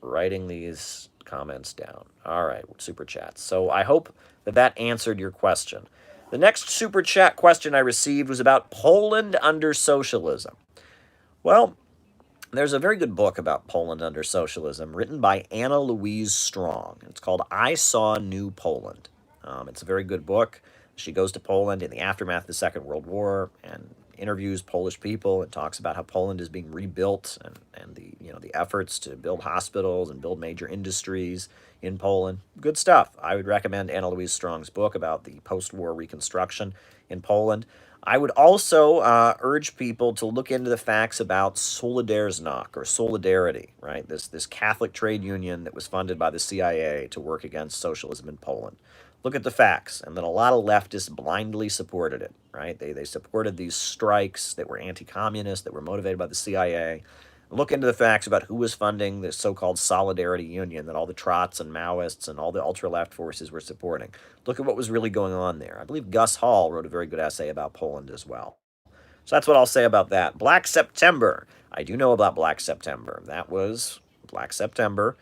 Writing these comments down. All right, super chats. So I hope that answered your question. The next super chat question I received was about Poland under socialism. Well, there's a very good book about Poland under socialism written by Anna Louise Strong. It's called I Saw New Poland. It's a very good book. She goes to Poland in the aftermath of the Second World War and interviews Polish people and talks about how Poland is being rebuilt and the efforts to build hospitals and build major industries in Poland. Good stuff. I would recommend Anna Louise Strong's book about the post-war reconstruction in Poland. I would also urge people to look into the facts about Solidarność, or Solidarity, right? This Catholic trade union that was funded by the CIA to work against socialism in Poland. Look at the facts, and then a lot of leftists blindly supported it, right? They supported these strikes that were anti-communist, that were motivated by the CIA. Look into the facts about who was funding this so-called Solidarity Union that all the Trots and Maoists and all the ultra-left forces were supporting. Look at what was really going on there. I believe Gus Hall wrote a very good essay about Poland as well. So that's what I'll say about that. Black September. I do know about Black September. Black September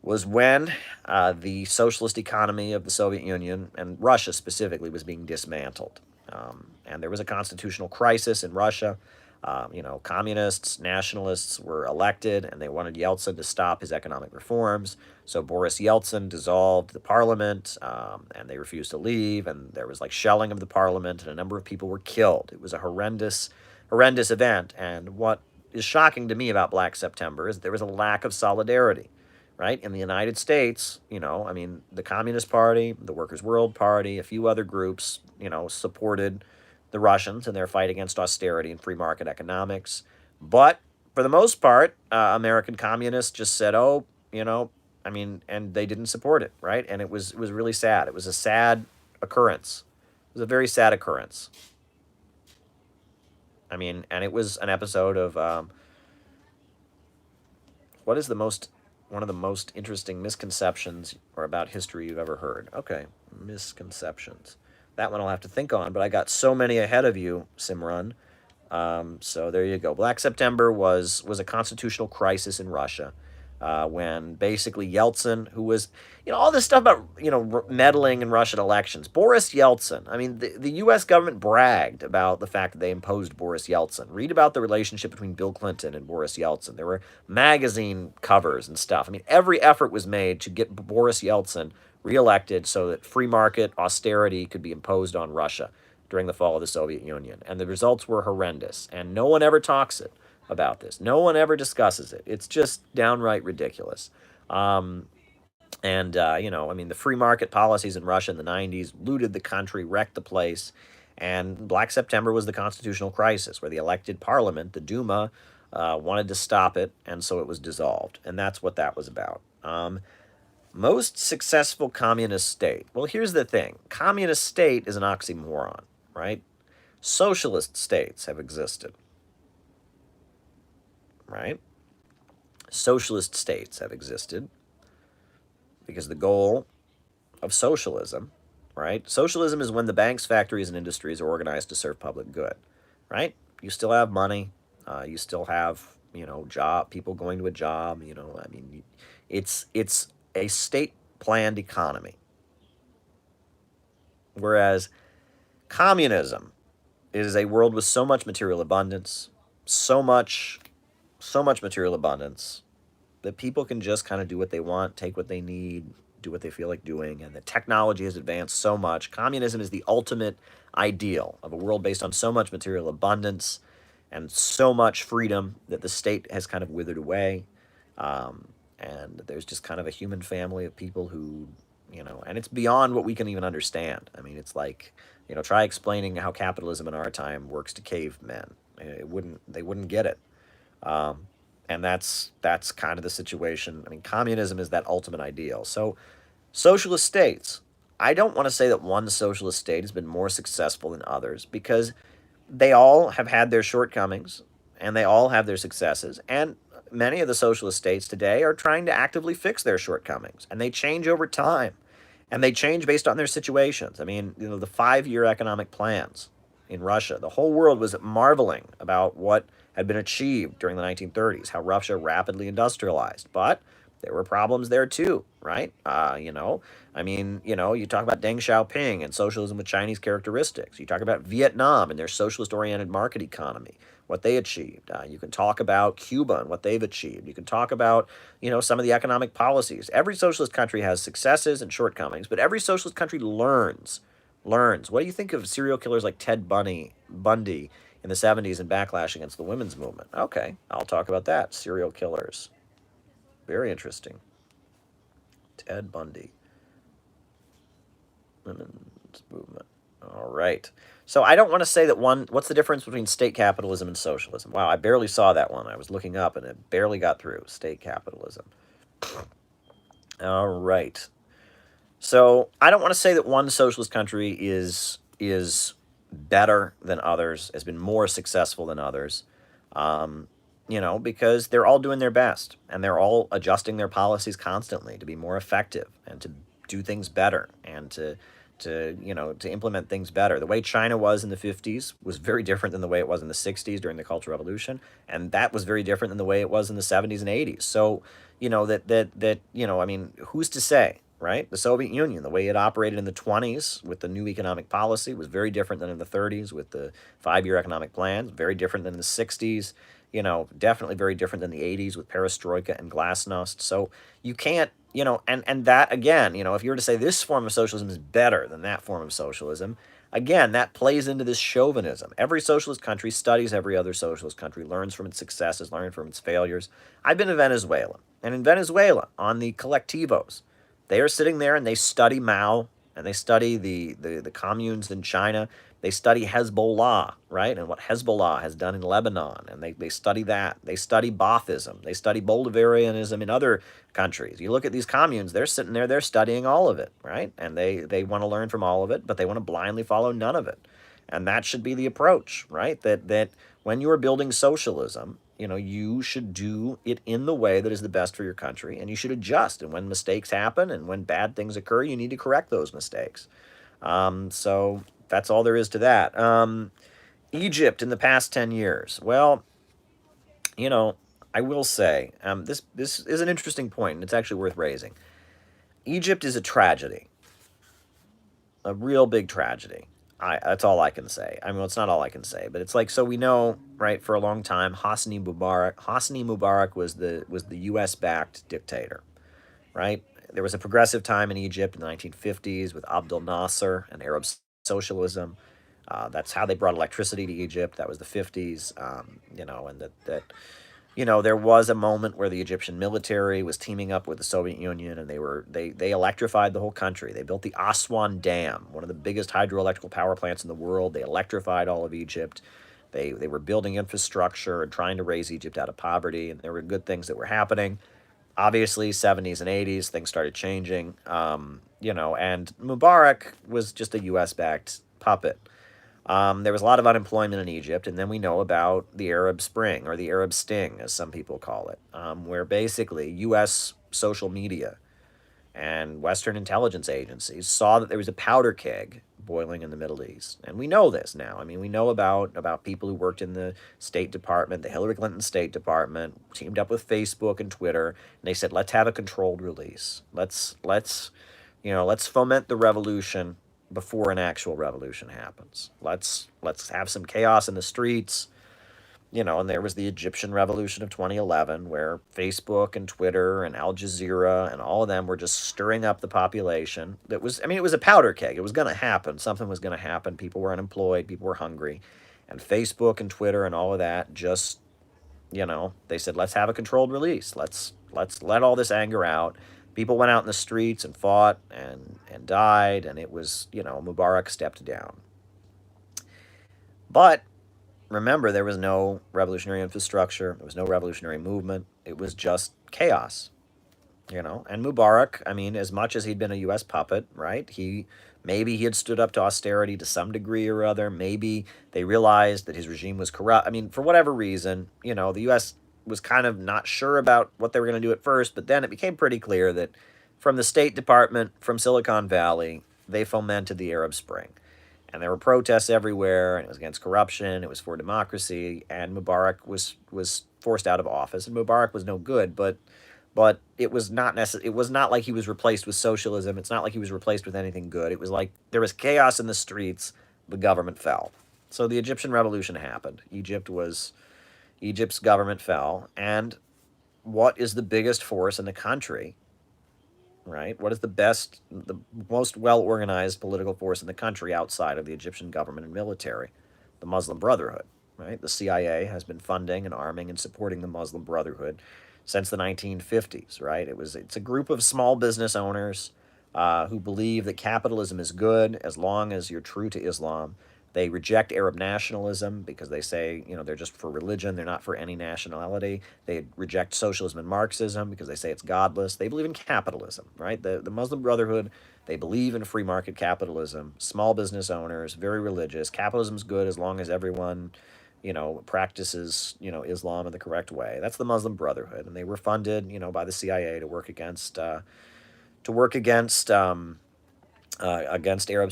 was when the socialist economy of the Soviet Union, and Russia specifically, was being dismantled. And there was a constitutional crisis in Russia. Communists, nationalists were elected, and they wanted Yeltsin to stop his economic reforms. So Boris Yeltsin dissolved the parliament, and they refused to leave, and there was shelling of the parliament, and a number of people were killed. It was a horrendous event, and what is shocking to me about Black September is there was a lack of solidarity, right? In the United States, the Communist Party, the Workers' World Party, a few other groups, supported the Russians in their fight against austerity and free market economics. But for the most part, American communists just said, and they didn't support it, right? And it was really sad. It was a sad occurrence. It was a very sad occurrence. And it was an episode of what is one of the most interesting misconceptions or about history you've ever heard? Okay, misconceptions. That one I'll have to think on, but I got so many ahead of you, Simran. So there you go. Black September was a constitutional crisis in Russia when basically Yeltsin, who was, all this stuff about, meddling in Russian elections. Boris Yeltsin, the U.S. government bragged about the fact that they imposed Boris Yeltsin. Read about the relationship between Bill Clinton and Boris Yeltsin. There were magazine covers and stuff. Every effort was made to get Boris Yeltsin reelected so that free market austerity could be imposed on Russia during the fall of the Soviet Union. And the results were horrendous. And no one ever talks about this. No one ever discusses it. It's just downright ridiculous. The free market policies in Russia in the 90s looted the country, wrecked the place. And Black September was the constitutional crisis where the elected parliament, the Duma, wanted to stop it. And so it was dissolved. And that's what that was about. Most successful communist state. Well, here's the thing. Communist state is an oxymoron, right? Socialist states have existed, right? Socialist states have existed because the goal of socialism, right? Socialism is when the banks, factories, and industries are organized to serve public good, right? You still have money. You still have, people going to a job. It's a state-planned economy. Whereas communism is a world with so much material abundance, so much material abundance, that people can just kind of do what they want, take what they need, do what they feel like doing, and the technology has advanced so much. Communism is the ultimate ideal of a world based on so much material abundance and so much freedom that the state has kind of withered away. And there's just kind of a human family of people who, and it's beyond what we can even understand. It's like, try explaining how capitalism in our time works to cavemen. They wouldn't get it. And that's kind of the situation. Communism is that ultimate ideal. So Socialist states. I don't want to say that one socialist state has been more successful than others because they all have had their shortcomings and they all have their successes. And many of the socialist states today are trying to actively fix their shortcomings, and they change over time and they change based on their situations. I mean, the 5 year economic plans in Russia, the whole world was marveling about what had been achieved during the 1930s, how Russia rapidly industrialized. But there were problems there too, right? You talk about Deng Xiaoping and socialism with Chinese characteristics. You talk about Vietnam and their socialist oriented market economy, what they achieved. You can talk about Cuba and what they've achieved. You can talk about, some of the economic policies. Every socialist country has successes and shortcomings, but every socialist country learns. Learns. What do you think of serial killers like Bundy in the 70s and backlash against the women's movement? Okay, I'll talk about that. Serial killers. Very interesting. Ted Bundy. Women's movement. All right. So I don't want to say that what's the difference between state capitalism and socialism? Wow, I barely saw that one. I was looking up and it barely got through. State capitalism. All right. So I don't want to say that one socialist country is better than others, has been more successful than others. Because they're all doing their best and they're all adjusting their policies constantly to be more effective and to do things better and to implement things better. The way China was in the 50s was very different than the way it was in the 60s during the Cultural Revolution, and that was very different than the way it was in the 70s and 80s. So, who's to say? Right? The Soviet Union, the way it operated in the 20s with the new economic policy was very different than in the 30s with the 5 year economic plans, very different than in the 60s, definitely very different than the 80s with perestroika and glasnost. So you can't, and that again, if you were to say this form of socialism is better than that form of socialism, again, that plays into this chauvinism. Every socialist country studies every other socialist country, learns from its successes, learns from its failures. I've been to Venezuela, and in Venezuela, on the colectivos, they are sitting there and they study Mao and they study the communes in China. They study Hezbollah, right? And what Hezbollah has done in Lebanon. And they study that. They study Baathism. They study Bolivarianism in other countries. You look at these communes, they're sitting there, they're studying all of it, right? And they want to learn from all of it, but they want to blindly follow none of it. And that should be the approach, right? That when you are building socialism, you should do it in the way that is the best for your country, and you should adjust. And when mistakes happen and when bad things occur, you need to correct those mistakes. So that's all there is to that. Egypt in the past 10 years. Well, I will say this is an interesting point, and it's actually worth raising. Egypt is a tragedy, a real big tragedy. That's all I can say. I mean, it's not all I can say, but it's like, so we know, right? For a long time, Hosni Mubarak was the U.S. backed dictator, right? There was a progressive time in Egypt in the 1950s with Abdel Nasser and Arab socialism. That's how they brought electricity to Egypt. That was the 50s, and there was a moment where the Egyptian military was teaming up with the Soviet Union, and they electrified the whole country. They built the Aswan Dam, one of the biggest hydroelectrical power plants in the world. They electrified all of Egypt. They were building infrastructure and trying to raise Egypt out of poverty, and there were good things that were happening. Obviously, 70s and 80s, things started changing, and Mubarak was just a U.S. backed puppet. There was a lot of unemployment in Egypt, and then we know about the Arab Spring, or the Arab Sting, as some people call it, where basically U.S. social media and Western intelligence agencies saw that there was a powder keg boiling in the Middle East. And we know this now. I mean, we know about people who worked in the State Department, the Hillary Clinton State Department, teamed up with Facebook and Twitter, and they said, let's have a controlled release. Let's foment the revolution before an actual revolution happens. Let's have some chaos in the streets, and there was the Egyptian revolution of 2011 where Facebook and Twitter and Al Jazeera and all of them were just stirring up the population. It was a powder keg. It was going to happen. Something was going to happen. People were unemployed. People were hungry. And Facebook and Twitter and all of that just, they said, let's have a controlled release. Let's let all this anger out. People went out in the streets and fought and died, and it was, Mubarak stepped down. But remember, there was no revolutionary infrastructure. There was no revolutionary movement. It was just chaos. And Mubarak, I mean, as much as he'd been a U.S. puppet, right? Maybe he had stood up to austerity to some degree or other. Maybe they realized that his regime was corrupt. I mean, for whatever reason, the U.S. was kind of not sure about what they were going to do at first, but then it became pretty clear that from the State Department, from Silicon Valley, they fomented the Arab Spring. And there were protests everywhere, and it was against corruption, it was for democracy, and Mubarak was forced out of office, and Mubarak was no good, but it was not it was not like he was replaced with socialism. It's not like he was replaced with anything good. It was like there was chaos in the streets, the government fell. So the Egyptian revolution happened. Egypt's government fell, and what is the biggest force in the country, right? What is the most well-organized political force in the country outside of the Egyptian government and military? The Muslim Brotherhood, right? The CIA has been funding and arming and supporting the Muslim Brotherhood since the 1950s, right? It's a group of small business owners who believe that capitalism is good as long as you're true to Islam. They reject Arab nationalism because they say, they're just for religion, they're not for any nationality. They reject socialism and Marxism because they say it's godless. They believe in capitalism, right? The Muslim Brotherhood, they believe in free market capitalism, small business owners, very religious. Capitalism's good as long as everyone, practices, Islam in the correct way. That's the Muslim Brotherhood, and they were funded, by the CIA to work against Arab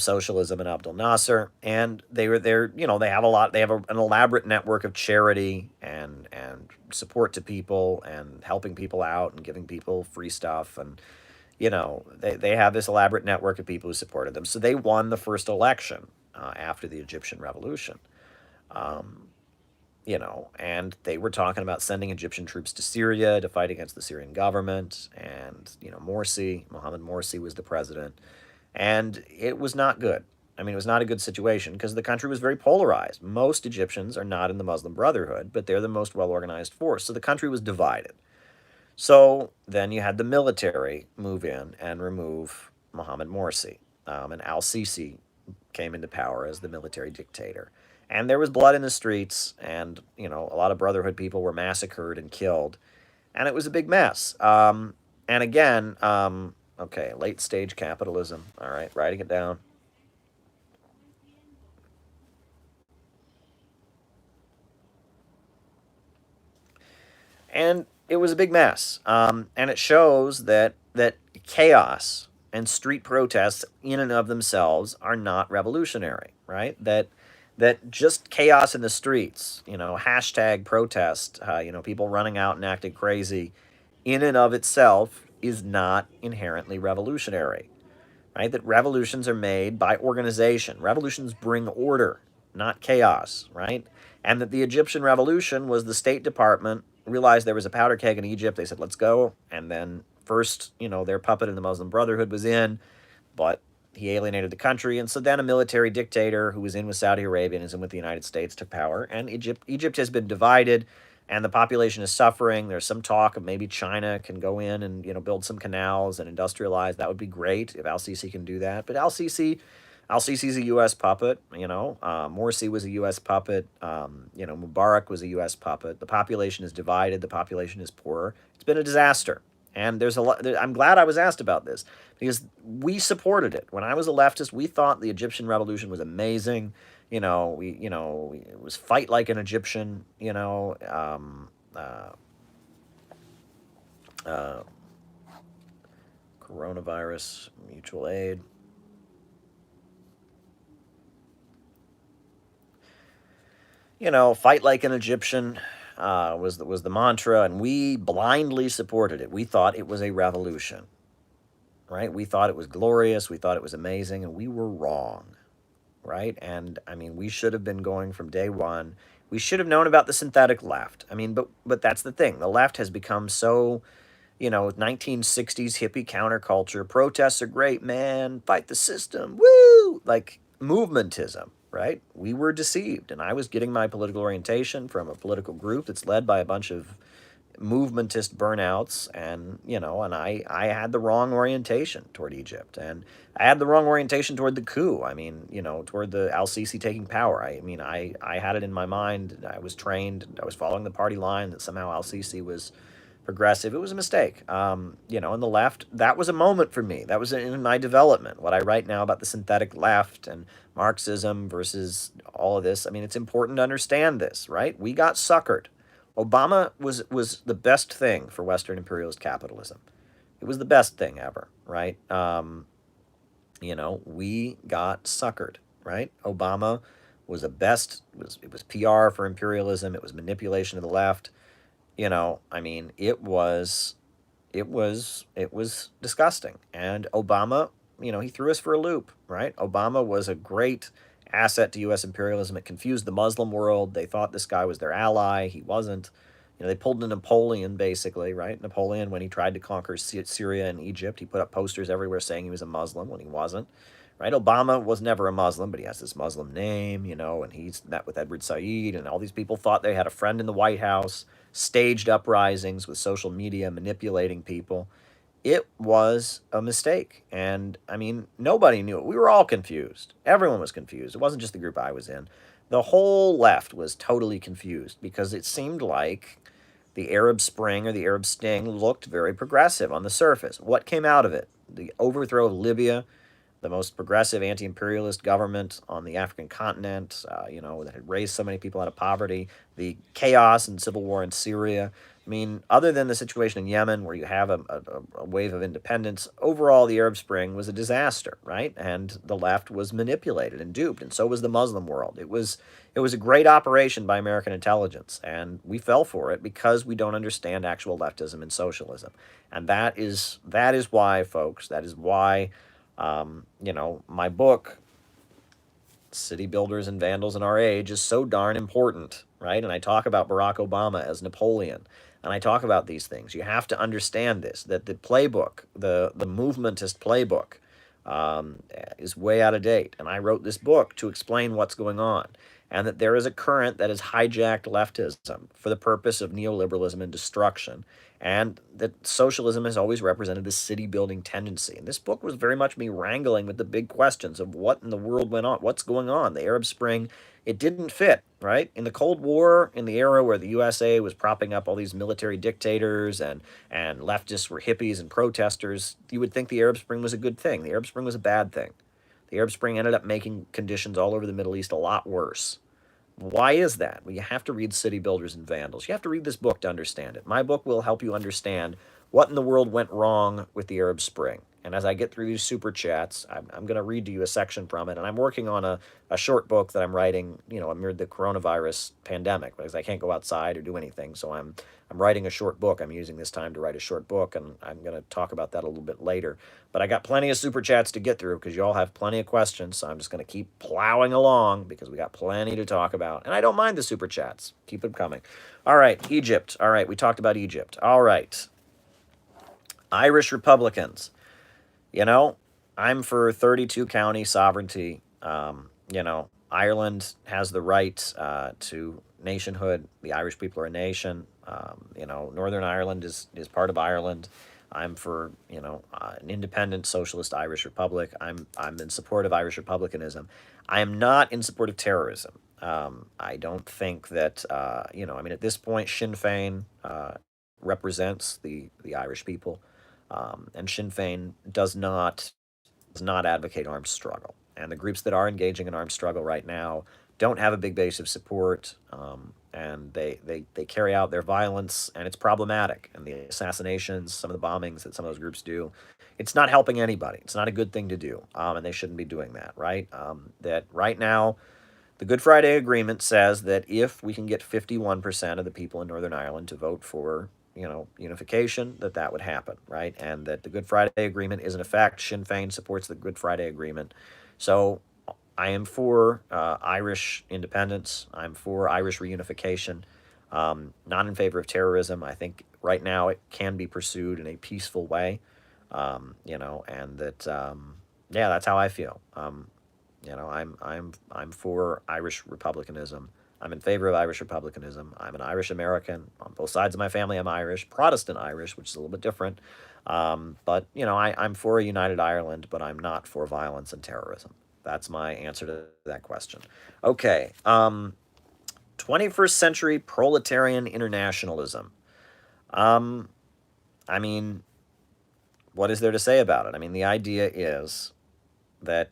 socialism and Abdel Nasser, and they were there. They have an elaborate network of charity and support to people and helping people out and giving people free stuff, and they have this elaborate network of people who supported them. So they won the first election after the Egyptian Revolution. Um, and they were talking about sending Egyptian troops to Syria to fight against the Syrian government, and Mohammed Morsi was the president. And it was not good. I mean, it was not a good situation because the country was very polarized. Most Egyptians are not in the Muslim Brotherhood, but they're the most well organized force. So the country was divided. So then you had the military move in and remove Mohammed Morsi. And Al Sisi came into power as the military dictator. And there was blood in the streets, and a lot of Brotherhood people were massacred and killed, and it was a big mess. And again, okay, late stage capitalism. All right, writing it down. And it was a big mess. And it shows that chaos and street protests in and of themselves are not revolutionary, right? That just chaos in the streets, hashtag protest, people running out and acting crazy, in and of itself is not inherently revolutionary, right? That revolutions are made by organization. Revolutions bring order, not chaos, right? And that the Egyptian revolution was the State Department realized there was a powder keg in Egypt. They said, let's go. And then first, their puppet in the Muslim Brotherhood was in, but he alienated the country. And so then a military dictator who was in with Saudi Arabia and is in with the United States took power. And Egypt has been divided, and the population is suffering. There's some talk of maybe China can go in and build some canals and industrialize. That would be great if Al Sisi can do that. But Al Sisi's a U.S. puppet. Morsi was a U.S. puppet. Mubarak was a U.S. puppet. The population is divided. The population is poorer. It's been a disaster. And there's a lot. I'm glad I was asked about this because we supported it. When I was a leftist, we thought the Egyptian Revolution was amazing. It was fight like an Egyptian. Uh, Coronavirus, mutual aid. Fight like an Egyptian was the mantra, and we blindly supported it. We thought it was a revolution, right? We thought it was glorious. We thought it was amazing, and we were wrong, right? And I mean, we should have been going from day one. We should have known about the synthetic left. I mean, but that's the thing. The left has become so 1960s hippie counterculture. Protests are great, man. Fight the system. Woo! Like movementism, right? We were deceived. And I was getting my political orientation from a political group that's led by a bunch of movementist burnouts. And I had the wrong orientation toward Egypt. And I had the wrong orientation toward the coup. I mean, toward the Al Sisi taking power. I mean, I had it in my mind. I was trained. I was following the party line that somehow Al Sisi was progressive. It was a mistake. You know, and the left, that was a moment for me. That was in my development. What I write now about the synthetic left and Marxism versus all of this. I mean, it's important to understand this, right? We got suckered. Obama was the best thing for Western imperialist capitalism. It was the best thing ever, right? You know, we got suckered, right? Obama was the best. It was PR for imperialism. It was manipulation of the left. You know, I mean, it was disgusting. And Obama, you know, he threw us for a loop, right? Obama was a great asset to U.S. imperialism. It confused the Muslim world. They thought this guy was their ally. He wasn't. You know, they pulled a Napoleon, basically, right? Napoleon, when he tried to conquer Syria and Egypt, he put up posters everywhere saying he was a Muslim when he wasn't, right? Obama was never a Muslim, but he has this Muslim name, you know, and he's met with Edward Said, and all these people thought they had a friend in the White House, staged uprisings with social media, manipulating people. It was a mistake. And I mean, nobody knew it. We were all confused. Everyone was confused. It wasn't just the group I was in. The whole left was totally confused because it seemed like the Arab Spring or the Arab Sting looked very progressive on the surface. What came out of it? The overthrow of Libya, the most progressive anti-imperialist government on the African continent, you know, that had raised so many people out of poverty, the chaos and civil war in Syria. I mean, other than the situation in Yemen, where you have a wave of independence, overall the Arab Spring was a disaster, right? And the left was manipulated and duped, and so was the Muslim world. It was a great operation by American intelligence, and we fell for it because we don't understand actual leftism and socialism. And that is why, folks, that is why you know, my book, City Builders and Vandals in Our Age, is so darn important, right? And I talk about Barack Obama as Napoleon, and I talk about these things. You have to understand this, that the playbook, the movementist playbook, is way out of date. And I wrote this book to explain what's going on, and that there is a current that has hijacked leftism for the purpose of neoliberalism and destruction, and that socialism has always represented this city building tendency. And this book was very much me wrangling with the big questions of what in the world went on, what's going on. The Arab Spring, it didn't fit, right? In the Cold War, in the era where the USA was propping up all these military dictators and leftists were hippies and protesters, you would think the Arab Spring was a good thing. The Arab Spring was a bad thing. The Arab Spring ended up making conditions all over the Middle East a lot worse. Why is that? Well, you have to read City Builders and Vandals. You have to read this book to understand it. My book will help you understand what in the world went wrong with the Arab Spring. And as I get through these super chats, I'm going to read to you a section from it. And I'm working on a short book that I'm writing, you know, amid the coronavirus pandemic, because I can't go outside or do anything. So I'm writing a short book. I'm using this time to write a short book, and I'm going to talk about that a little bit later. But I got plenty of super chats to get through because you all have plenty of questions. So I'm just going to keep plowing along because we got plenty to talk about. And I don't mind the super chats. Keep them coming. All right, Egypt. All right, we talked about Egypt. All right. Irish Republicans. You know, I'm for 32 county sovereignty. You know, Ireland has the right to nationhood. The Irish people are a nation. You know, Northern Ireland is part of Ireland. I'm for, you know, an independent socialist Irish republic. I'm in support of Irish republicanism. I am not in support of terrorism. I don't think that, you know, I mean, at this point, Sinn Féin represents the Irish people. And Sinn Féin does not advocate armed struggle. And the groups that are engaging in armed struggle right now don't have a big base of support, and they carry out their violence, and it's problematic. And the assassinations, some of the bombings that some of those groups do, it's not helping anybody. It's not a good thing to do, and they shouldn't be doing that, right? That right now, the Good Friday Agreement says that if we can get 51% of the people in Northern Ireland to vote for, you know, unification, that would happen, right? And that the Good Friday Agreement is in effect. Sinn Féin supports the Good Friday Agreement. So I am for Irish independence. I'm for Irish reunification. Not in favor of terrorism. I think right now it can be pursued in a peaceful way, you know, and that, yeah, that's how I feel. You know, I'm for Irish republicanism. I'm in favor of Irish republicanism. I'm an Irish American. On both sides of my family, I'm Irish, Protestant Irish, which is a little bit different. But, you know, I'm for a united Ireland, but I'm not for violence and terrorism. That's my answer to that question. Okay. 21st century proletarian internationalism. I mean, what is there to say about it? I mean, the idea is that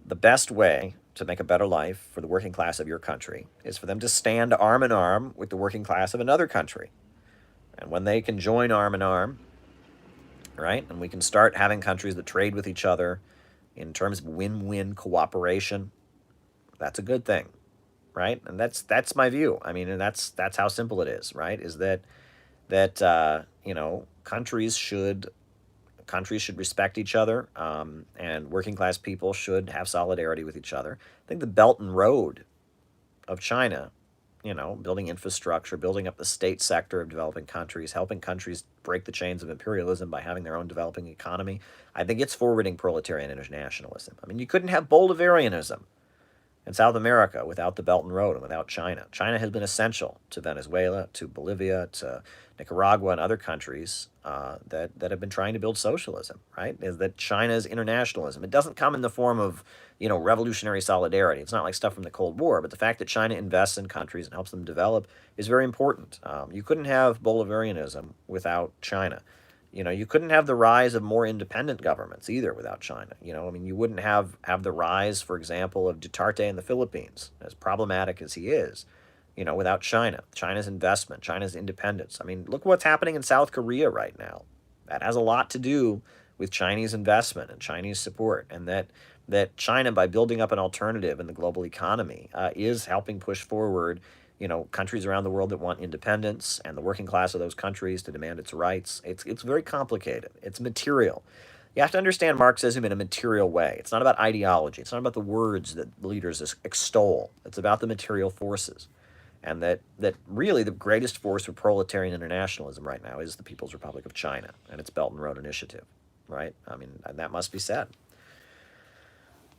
the best way to make a better life for the working class of your country is for them to stand arm in arm with the working class of another country. And when they can join arm in arm, right, and we can start having countries that trade with each other in terms of win-win cooperation, that's a good thing, right? And that's my view. I mean, and that's how simple it is, right? Is that countries should respect each other, and working class people should have solidarity with each other. I think the Belt and Road of China, building infrastructure, building up the state sector of developing countries, helping countries break the chains of imperialism by having their own developing economy, I think it's forwarding proletarian internationalism. I mean, you couldn't have Bolivarianism in South America without the Belt and Road and without China. China has been essential to Venezuela, to Bolivia, to Nicaragua, and other countries that have been trying to build socialism, right? Is that China's internationalism. It doesn't come in the form of, revolutionary solidarity. It's not like stuff from the Cold War, but the fact that China invests in countries and helps them develop is very important. You couldn't have Bolivarianism without China. You couldn't have the rise of more independent governments either without China. I mean, you wouldn't have the rise, for example, of Duterte in the Philippines, as problematic as he is, without China. China's investment, China's independence. I mean, look what's happening in South Korea right now. That has a lot to do with Chinese investment and Chinese support, and that China, by building up an alternative in the global economy, is helping push forward countries around the world that want independence and the working class of those countries to demand its rights. It's very complicated. It's material. You have to understand Marxism in a material way. It's not about ideology. It's not about the words that leaders extol. It's about the material forces. And that really the greatest force for proletarian internationalism right now is the People's Republic of China and its Belt and Road Initiative, right? I mean, and that must be said.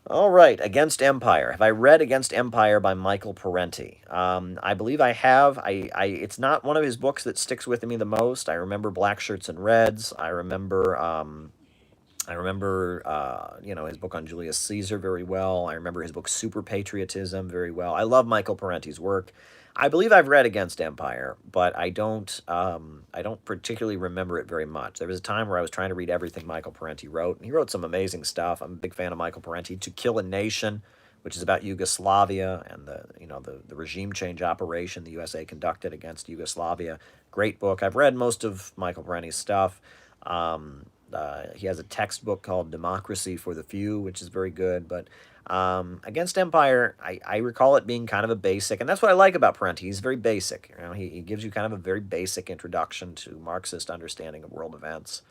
All right, Against Empire. Have I read Against Empire by Michael Parenti? I believe I have. It's not one of his books that sticks with me the most. I remember Black Shirts and Reds. I remember his book on Julius Caesar very well. I remember his book Super Patriotism very well. I love Michael Parenti's work. I believe I've read Against Empire, but I don't particularly remember it very much. There was a time where I was trying to read everything Michael Parenti wrote, and he wrote some amazing stuff. I'm a big fan of Michael Parenti. To Kill a Nation, which is about Yugoslavia and the regime change operation the USA conducted against Yugoslavia. Great book. I've read most of Michael Parenti's stuff. He has a textbook called Democracy for the Few, which is very good. But Against Empire, I recall it being kind of a basic, and that's what I like about Parenti. He's very basic. He gives you kind of a very basic introduction to Marxist understanding of world events.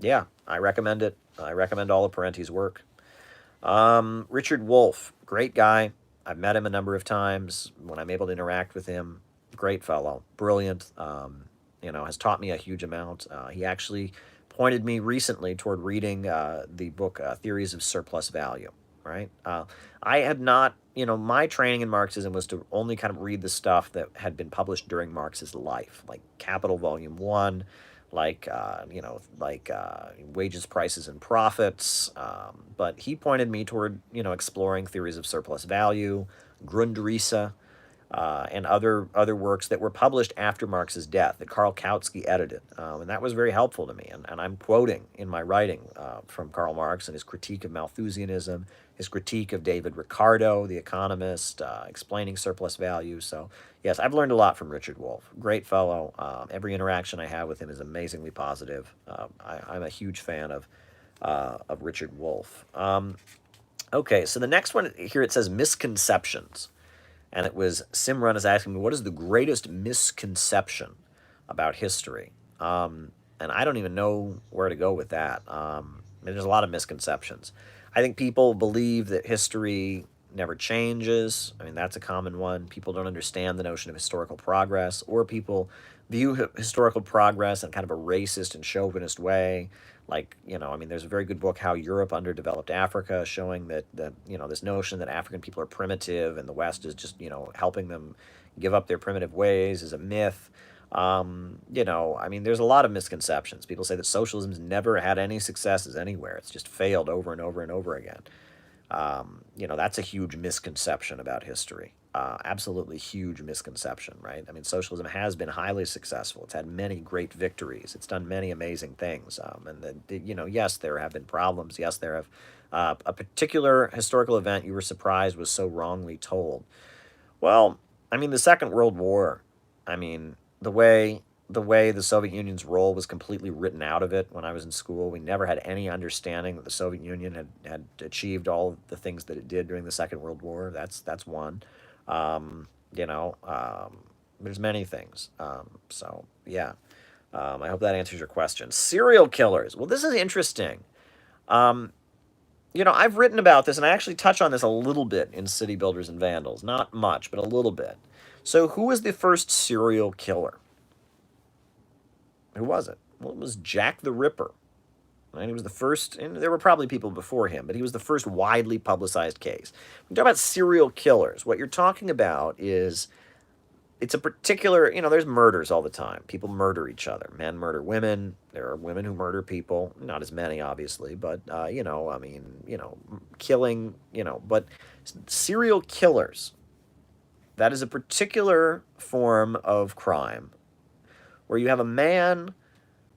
Yeah, I recommend it. I recommend all of Parenti's work. Richard Wolff, great guy. I've met him a number of times when I'm able to interact with him. Great fellow, brilliant. Has taught me a huge amount. He actually pointed me recently toward reading the book Theories of Surplus Value, right? I had not, my training in Marxism was to only kind of read the stuff that had been published during Marx's life, like Capital Volume 1, like Wages, Prices, and Profits. But he pointed me toward, exploring Theories of Surplus Value, Grundrisse, and other works that were published after Marx's death that Karl Kautsky edited. And that was very helpful to me. And I'm quoting in my writing from Karl Marx and his critique of Malthusianism, his critique of David Ricardo, the economist, explaining surplus value. So, yes, I've learned a lot from Richard Wolff. Great fellow. Every interaction I have with him is amazingly positive. I'm a huge fan of Richard Wolff. Okay, so the next one here, it says misconceptions. And it was, Simran is asking me, what is the greatest misconception about history? And I don't even know where to go with that. There's a lot of misconceptions. I think people believe that history never changes. I mean, that's a common one. People don't understand the notion of historical progress, or people view historical progress in kind of a racist and chauvinist way. Like, there's a very good book, How Europe Underdeveloped Africa, showing that this notion that African people are primitive and the West is just, helping them give up their primitive ways is a myth. There's a lot of misconceptions. People say that socialism's never had any successes anywhere. It's just failed over and over and over again. That's a huge misconception about history. absolutely huge misconception, right? I mean, socialism has been highly successful. It's had many great victories. It's done many amazing things. Yes, there have been problems. Yes, there have a particular historical event you were surprised was so wrongly told. Well, I mean, the Second World War, I mean, the way the Soviet Union's role was completely written out of it when I was in school. We never had any understanding that the Soviet Union had achieved all of the things that it did during the Second World War. That's one. Um, there's many things. So yeah. I hope that answers your question. Serial killers. Well, this is interesting. Um, I've written about this, and I actually touch on this a little bit in City Builders and Vandals. Not much, but a little bit. So, who was the first serial killer? Who was it? Well, it was Jack the Ripper. Right? He was the first, and there were probably people before him, but he was the first widely publicized case. When you talk about serial killers, what you're talking about is it's a particular, there's murders all the time. People murder each other. Men murder women. There are women who murder people. Not as many, obviously, but, killing, but serial killers, that is a particular form of crime where you have a man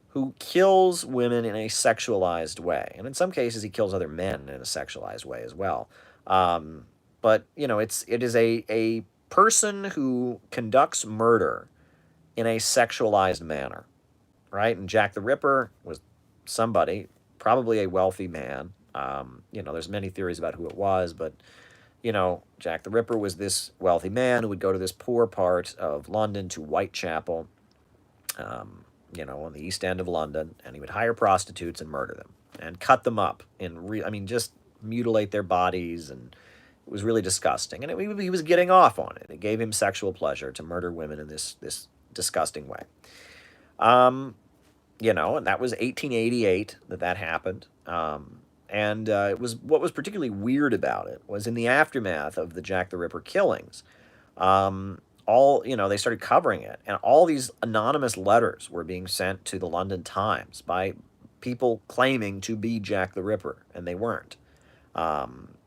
who kills women in a sexualized way. And in some cases, he kills other men in a sexualized way as well. But, it is a person who conducts murder in a sexualized manner, right? And Jack the Ripper was somebody, probably a wealthy man. There's many theories about who it was, but, Jack the Ripper was this wealthy man who would go to this poor part of London, to Whitechapel, on the East End of London, and he would hire prostitutes and murder them and cut them up just mutilate their bodies, and it was really disgusting. And he was getting off on it. It gave him sexual pleasure to murder women in this disgusting way. And that was 1888 that happened. It was, what was particularly weird about it was in the aftermath of the Jack the Ripper killings. They started covering it, and all these anonymous letters were being sent to the London Times by people claiming to be Jack the Ripper, and they weren't.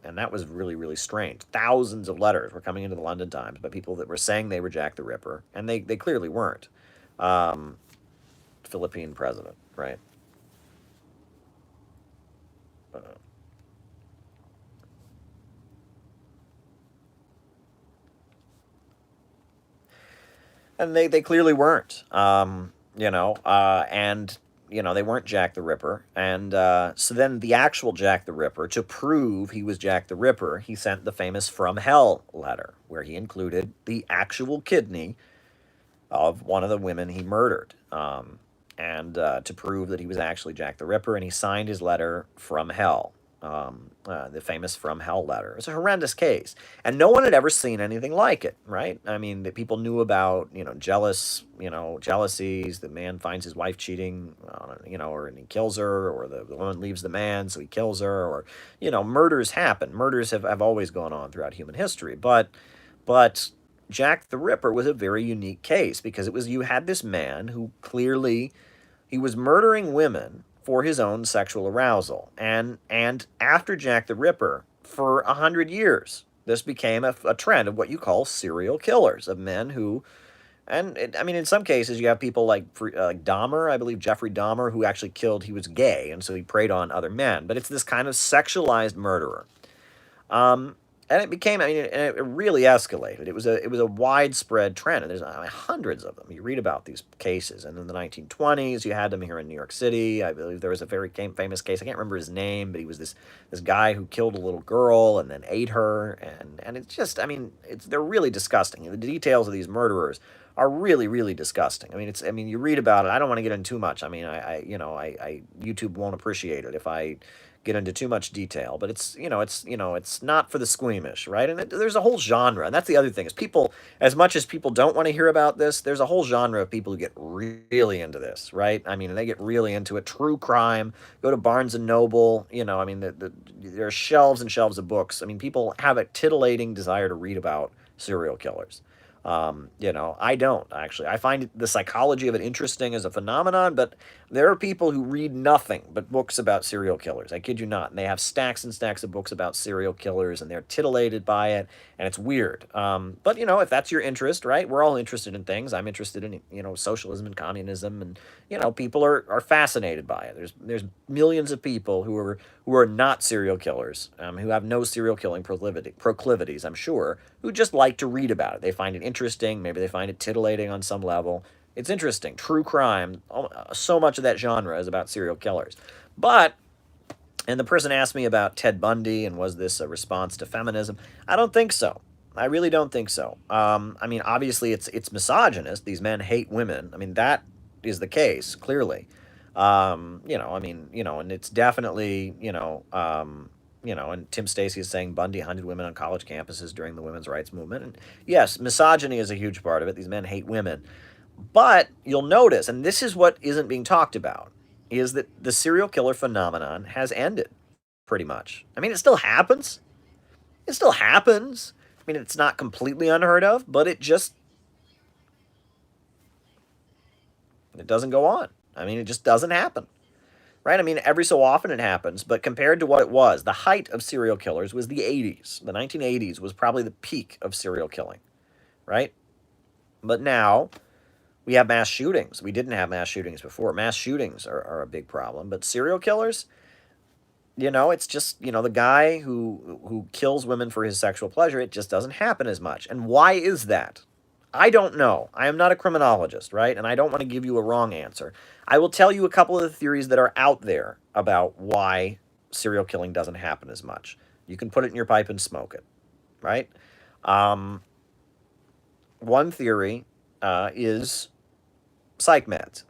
And that was really, really strange. Thousands of letters were coming into the London Times by people that were saying they were Jack the Ripper, and they clearly weren't. Philippine president, right? Uh, and they clearly weren't. They weren't Jack the Ripper. And so then the actual Jack the Ripper, to prove he was Jack the Ripper, he sent the famous From Hell letter, where he included the actual kidney of one of the women he murdered, to prove that he was actually Jack the Ripper. And he signed his letter From Hell, the famous From Hell letter. It's a horrendous case, and no one had ever seen anything like it, right? I mean, that people knew about, jealousies. The man finds his wife cheating, and he kills her, or the woman leaves the man, so he kills her, or, murders happen. Murders have always gone on throughout human history, but Jack the Ripper was a very unique case, because you had this man who clearly, he was murdering women for his own sexual arousal. And after Jack the Ripper, for 100 years, this became a trend of what you call serial killers, of men who, in some cases you have people like Dahmer, I believe Jeffrey Dahmer, who actually he was gay, and so he preyed on other men. But it's this kind of sexualized murderer. And it became, it really escalated. It was a widespread trend, and there's hundreds of them. You read about these cases, and in the 1920s, you had them here in New York City. I believe there was a very famous case. I can't remember his name, but he was this guy who killed a little girl and then ate her, and it's just, they're really disgusting. The details of these murderers are really, really disgusting. You read about it. I don't want to get into too much. YouTube won't appreciate it if I get into too much detail, but it's not for the squeamish, right? And there's a whole genre, and that's the other thing, is people, as much as people don't want to hear about this, there's a whole genre of people who get really into this, right? They get really into it. True crime. Go to Barnes and Noble. There are shelves and shelves of books. People have a titillating desire to read about serial killers. I don't actually. I find the psychology of it interesting as a phenomenon, but There are people who read nothing but books about serial killers. I kid you not. And they have stacks and stacks of books about serial killers, and they're titillated by it, and it's weird. But, if that's your interest, right? We're all interested in things. I'm interested in, socialism and communism, and, people are fascinated by it. There's millions of people who are not serial killers, who have no serial killing proclivities, I'm sure, who just like to read about it. They find it interesting. Maybe they find it titillating on some level. It's interesting. True crime, so much of that genre is about serial killers. And the person asked me about Ted Bundy and was this a response to feminism? I don't think so. I really don't think so. Obviously it's misogynist. These men hate women. That is the case, clearly. And it's definitely, and Tim Stacy is saying Bundy hunted women on college campuses during the women's rights movement. And yes, misogyny is a huge part of it. These men hate women. But you'll notice, and this is what isn't being talked about, is that the serial killer phenomenon has ended, pretty much. It still happens. It still happens. It's not completely unheard of, but it doesn't go on. It just doesn't happen. Right? Every so often it happens, but compared to what it was, the height of serial killers was the 80s. The 1980s was probably the peak of serial killing, right? But now we have mass shootings. We didn't have mass shootings before. Mass shootings are a big problem. But serial killers, it's just, the guy who kills women for his sexual pleasure, it just doesn't happen as much. And why is that? I don't know. I am not a criminologist, right? And I don't want to give you a wrong answer. I will tell you a couple of the theories that are out there about why serial killing doesn't happen as much. You can put it in your pipe and smoke it, right? One theory is psych meds,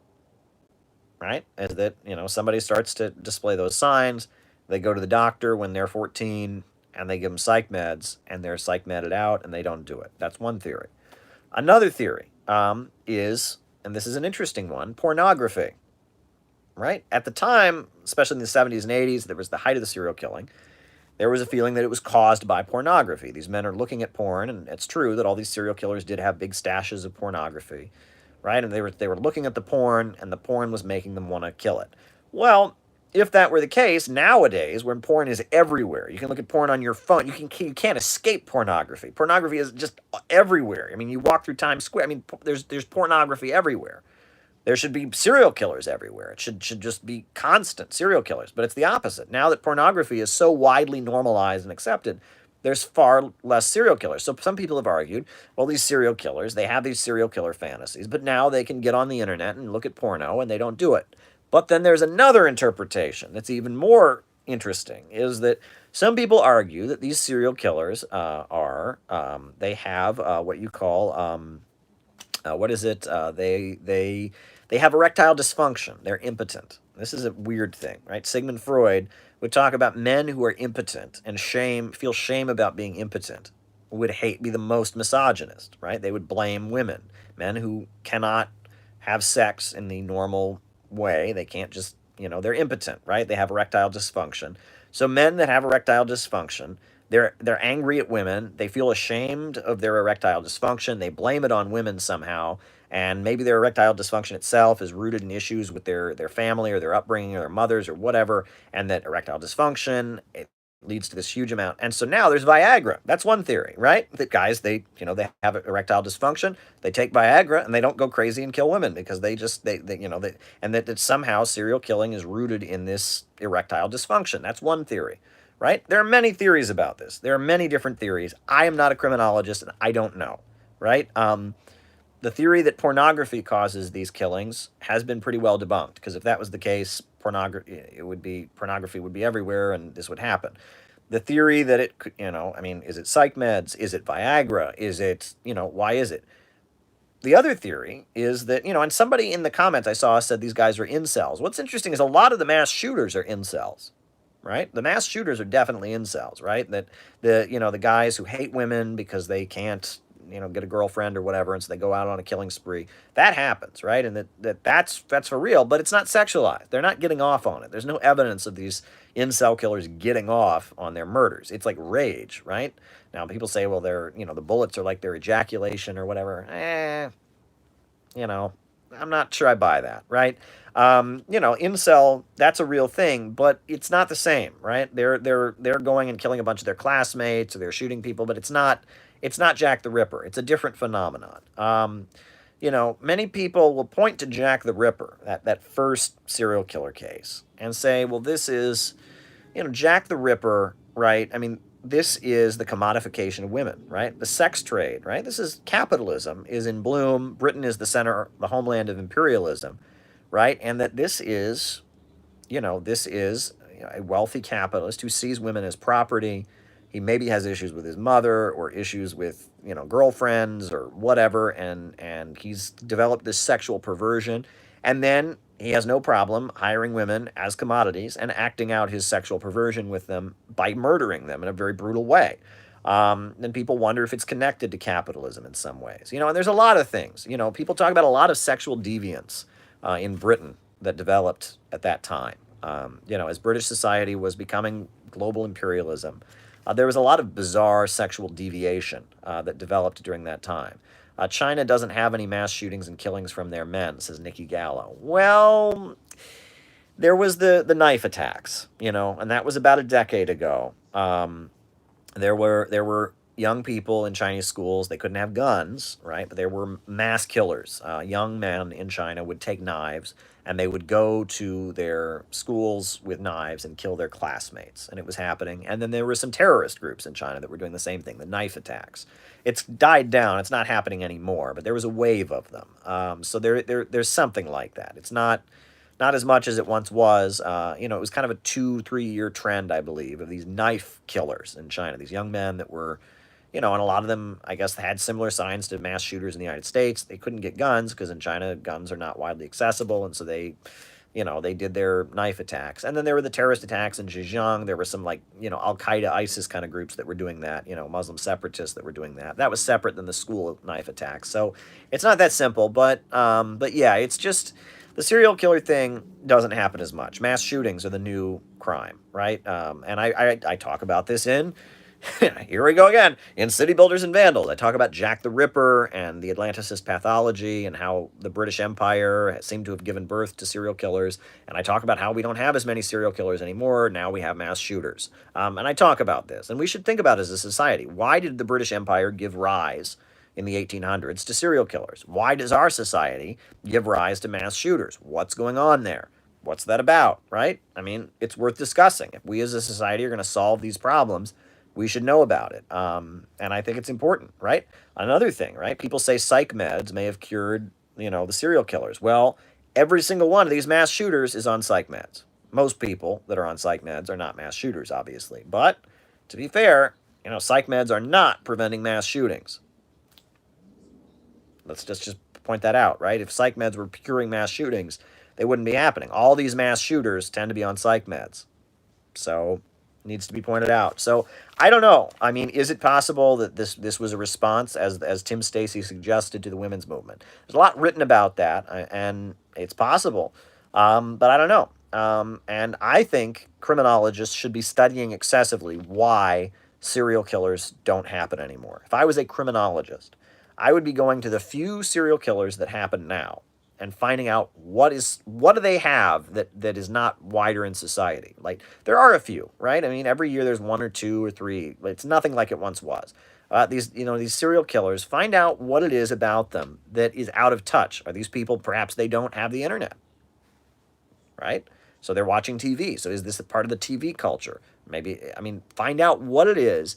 right? Is that, somebody starts to display those signs, they go to the doctor when they're 14, and they give them psych meds, and they're psych medded out, and they don't do it. That's one theory. Another theory is, and this is an interesting one, pornography, right? At the time, especially in the 70s and 80s, there was the height of the serial killing. There was a feeling that it was caused by pornography. These men are looking at porn, and it's true that all these serial killers did have big stashes of pornography, right? And they were looking at the porn, and the porn was making them want to kill it. Well, if that were the case, nowadays, when porn is everywhere, you can look at porn on your phone. You can't escape pornography. Pornography is just everywhere. You walk through Times Square. There's pornography everywhere. There should be serial killers everywhere. It should just be constant serial killers. But it's the opposite. Now that pornography is so widely normalized and accepted, there's far less serial killers. So some people have argued, well, these serial killers, they have these serial killer fantasies, but now they can get on the internet and look at porno, and they don't do it. But then there's another interpretation that's even more interesting, is that some people argue that these serial killers they have what you call, what is it? They have erectile dysfunction. They're impotent. This is a weird thing, right? Sigmund Freud would talk about men who are impotent and feel shame about being impotent, would be the most misogynist, right? They would blame women, men who cannot have sex in the normal way. They can't just, they're impotent, right? They have erectile dysfunction. So men that have erectile dysfunction, they're angry at women. They feel ashamed of their erectile dysfunction. They blame it on women somehow. And maybe their erectile dysfunction itself is rooted in issues with their family or their upbringing or their mothers or whatever. And that erectile dysfunction, it leads to this huge amount. And so now there's Viagra. That's one theory, right? That guys, they have erectile dysfunction. They take Viagra and they don't go crazy and kill women because and that somehow serial killing is rooted in this erectile dysfunction. That's one theory, right? There are many theories about this. There are many different theories. I am not a criminologist and I don't know, right? The theory that pornography causes these killings has been pretty well debunked, because if that was the case, pornography would be everywhere and this would happen. The theory that it could, is it psych meds? Is it Viagra? Is it, why is it? The other theory is that, and somebody in the comments I saw said these guys are incels. What's interesting is a lot of the mass shooters are incels, right? The mass shooters are definitely incels, right? That the guys who hate women because they can't, get a girlfriend or whatever, and so they go out on a killing spree. That happens, right? And that's for real, but it's not sexualized. They're not getting off on it. There's no evidence of these incel killers getting off on their murders. It's like rage, right? Now, people say, well, the bullets are like their ejaculation or whatever. I'm not sure I buy that, right? Incel, that's a real thing, but it's not the same, right? They're going and killing a bunch of their classmates, or they're shooting people, but it's not Jack the Ripper. It's a different phenomenon. Many people will point to Jack the Ripper, that first serial killer case, and say, well, this is, Jack the Ripper, right? I mean, this is the commodification of women, right? The sex trade, right? This is capitalism is in bloom. Britain is the center, the homeland of imperialism, right? And that this is a wealthy capitalist who sees women as property. He maybe has issues with his mother or issues with, girlfriends or whatever, and he's developed this sexual perversion. And then he has no problem hiring women as commodities and acting out his sexual perversion with them by murdering them in a very brutal way. Then people wonder if it's connected to capitalism in some ways. And there's a lot of things. People talk about a lot of sexual deviance in Britain that developed at that time. As British society was becoming global imperialism, there was a lot of bizarre sexual deviation that developed during that time. China doesn't have any mass shootings and killings from their men, says Nikki Gallo. Well, there was the knife attacks, and that was about a decade ago. There were young people in Chinese schools. They couldn't have guns, right? But there were mass killers. Young men in China would take knives and they would go to their schools with knives and kill their classmates. And it was happening. And then there were some terrorist groups in China that were doing the same thing, the knife attacks. It's died down. It's not happening anymore, but there was a wave of them. So there's something like that. It's not as much as it once was. It was kind of a 2-3 year trend, I believe, of these knife killers in China. These young men that were, and a lot of them, I guess, had similar signs to mass shooters in the United States. They couldn't get guns because in China, guns are not widely accessible. And so they did their knife attacks. And then there were the terrorist attacks in Xinjiang. There were some Al-Qaeda, ISIS kind of groups that were doing that, Muslim separatists that were doing that. That was separate than the school knife attacks. So it's not that simple, but yeah, it's just the serial killer thing doesn't happen as much. Mass shootings are the new crime, right? And I talk about this in, here we go again, in City Builders and Vandals. I talk about Jack the Ripper and the Atlanticist pathology and how the British Empire seemed to have given birth to serial killers. And I talk about how we don't have as many serial killers anymore. Now we have mass shooters. And I talk about this. And we should think about it as a society. Why did the British Empire give rise in the 1800s to serial killers? Why does our society give rise to mass shooters? What's going on there? What's that about, right? I mean, it's worth discussing. If we as a society are going to solve these problems, we should know about it. And I think it's important, right? Another thing, right? People say psych meds may have cured, the serial killers. Well, every single one of these mass shooters is on psych meds. Most people that are on psych meds are not mass shooters, obviously. But to be fair, psych meds are not preventing mass shootings. Let's just point that out, right? If psych meds were curing mass shootings, they wouldn't be happening. All these mass shooters tend to be on psych meds. So needs to be pointed out. So I don't know. I mean, is it possible that this was a response, as Tim Stacy suggested, to the women's movement? There's a lot written about that, and it's possible, but I don't know. And I think criminologists should be studying excessively why serial killers don't happen anymore. If I was a criminologist, I would be going to the few serial killers that happen now and finding out what do they have that is not wider in society. Like, there are a few, right? I mean, every year there's 1 or 2 or 3. It's nothing like it once was. These serial killers, find out what it is about them that is out of touch. Are these people, perhaps they don't have the internet, right? So they're watching TV. So is this a part of the TV culture? Maybe, find out what it is.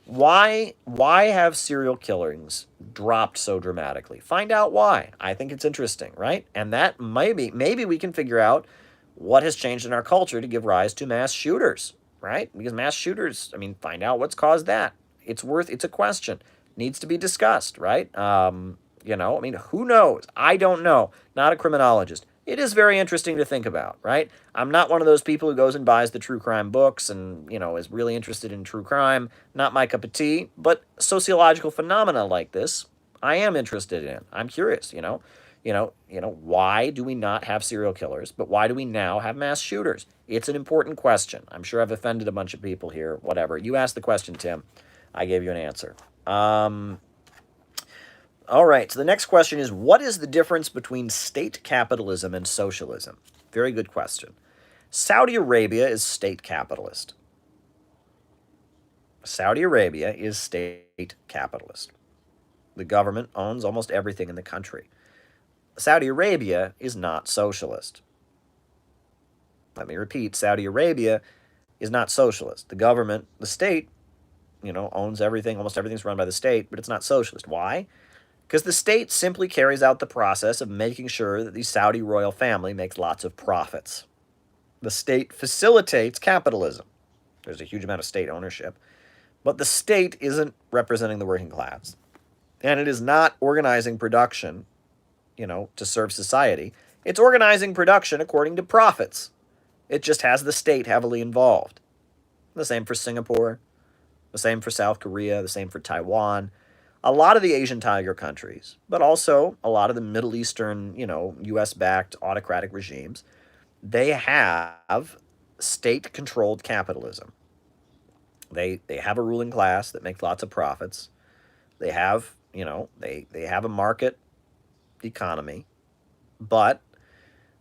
Why have serial killings dropped so dramatically? Find out why. I think it's interesting, right? And that maybe we can figure out what has changed in our culture to give rise to mass shooters, right? Because mass shooters, find out what's caused that. It's a question. Needs to be discussed, right? Who knows? I don't know. Not a criminologist. It is very interesting to think about, right? I'm not one of those people who goes and buys the true crime books and, is really interested in true crime. Not my cup of tea, but sociological phenomena like this, I am interested in. I'm curious, why do we not have serial killers, but why do we now have mass shooters? It's an important question. I'm sure I've offended a bunch of people here, whatever. You asked the question, Tim. I gave you an answer. All right, so the next question is, what is the difference between state capitalism and socialism? Very good question. Saudi Arabia is state capitalist. Saudi Arabia is state capitalist. The government owns almost everything in the country. Saudi Arabia is not socialist. Let me repeat, Saudi Arabia is not socialist. The government, the state, owns everything. Almost everything's run by the state, but it's not socialist. Why? Because the state simply carries out the process of making sure that the Saudi royal family makes lots of profits. The state facilitates capitalism. There's a huge amount of state ownership, but the state isn't representing the working class. And it is not organizing production, to serve society. It's organizing production according to profits. It just has the state heavily involved. The same for Singapore, the same for South Korea, the same for Taiwan. A lot of the Asian tiger countries, but also a lot of the Middle Eastern, US-backed autocratic regimes, they have state-controlled capitalism. They have a ruling class that makes lots of profits. They have, they have a market economy, but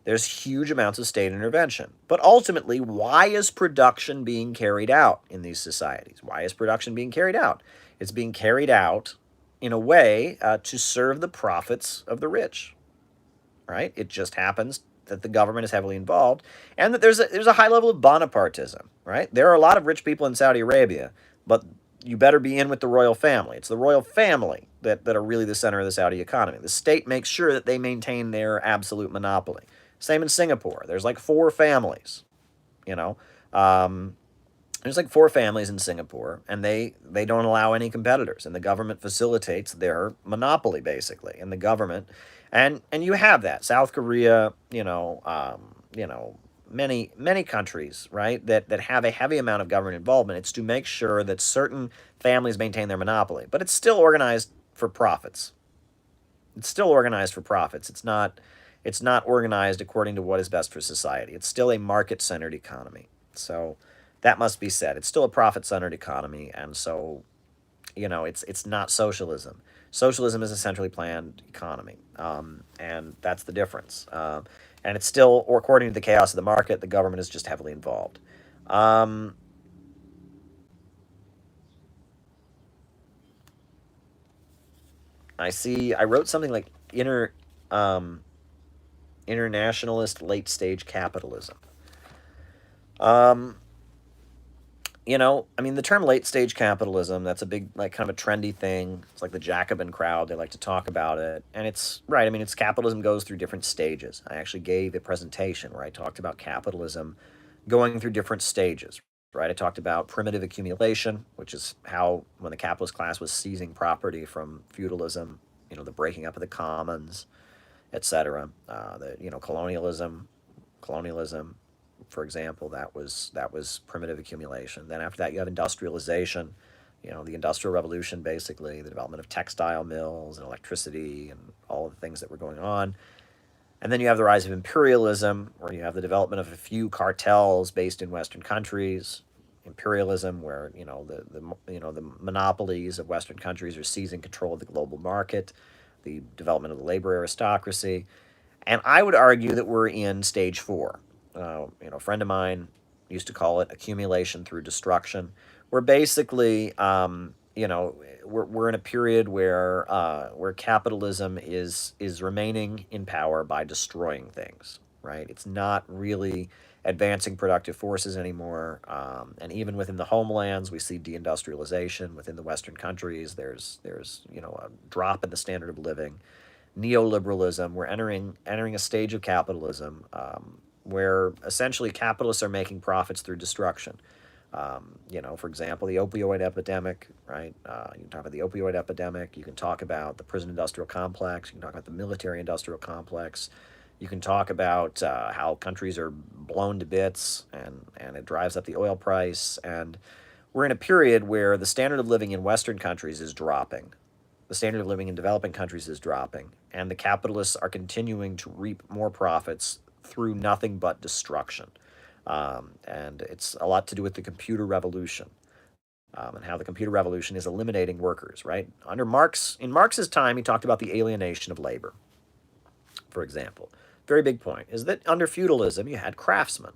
there's huge amounts of state intervention. But ultimately, why is production being carried out in these societies? Why is production being carried out? It's being carried out in a way to serve the profits of the rich, right? It just happens that the government is heavily involved and that there's a high level of Bonapartism, right? There are a lot of rich people in Saudi Arabia, but you better be in with the royal family. It's the royal family that are really the center of the Saudi economy. The state makes sure that they maintain their absolute monopoly. Same in Singapore. There's like 4 families, there's like 4 families in Singapore, and they don't allow any competitors, and the government facilitates their monopoly, basically, and the government, and you have that. South Korea, many countries, right, that have a heavy amount of government involvement. It's to make sure that certain families maintain their monopoly, but it's still organized for profits. It's still organized for profits. It's not organized according to what is best for society. It's still a market-centered economy. So that must be said. It's still a profit-centered economy, and so, it's not socialism. Socialism is a centrally planned economy, and that's the difference. And it's still, or according to the chaos of the market, the government is just heavily involved. I wrote something like internationalist late-stage capitalism. The term late-stage capitalism, that's a big, kind of a trendy thing. It's like the Jacobin crowd, they like to talk about it. And it's right, it's capitalism goes through different stages. I actually gave a presentation where I talked about capitalism going through different stages, right? I talked about primitive accumulation, which is how, when the capitalist class was seizing property from feudalism, the breaking up of the commons, etc. Colonialism, for example, that was primitive accumulation. Then after that, you have industrialization, the Industrial Revolution, basically, the development of textile mills and electricity and all of the things that were going on. And then you have the rise of imperialism, where you have the development of a few cartels based in Western countries. Imperialism, where the monopolies of Western countries are seizing control of the global market. The development of the labor aristocracy. And I would argue that we're in stage 4. A friend of mine used to call it accumulation through destruction. We're basically, we're in a period where capitalism is remaining in power by destroying things, right? It's not really advancing productive forces anymore. And even within the homelands, we see deindustrialization. Within the Western countries, there's a drop in the standard of living. Neoliberalism, we're entering a stage of capitalism where essentially capitalists are making profits through destruction. For example, the opioid epidemic, right? You can talk about the opioid epidemic. You can talk about the prison industrial complex. You can talk about the military industrial complex. You can talk about how countries are blown to bits, and it drives up the oil price. And we're in a period where the standard of living in Western countries is dropping. The standard of living in developing countries is dropping. And the capitalists are continuing to reap more profits through nothing but destruction. And it's a lot to do with the computer revolution. and how the computer revolution is eliminating workers, right? Under Marx, in Marx's time, he talked about the alienation of labor, for example. Very big point is that under feudalism, you had craftsmen,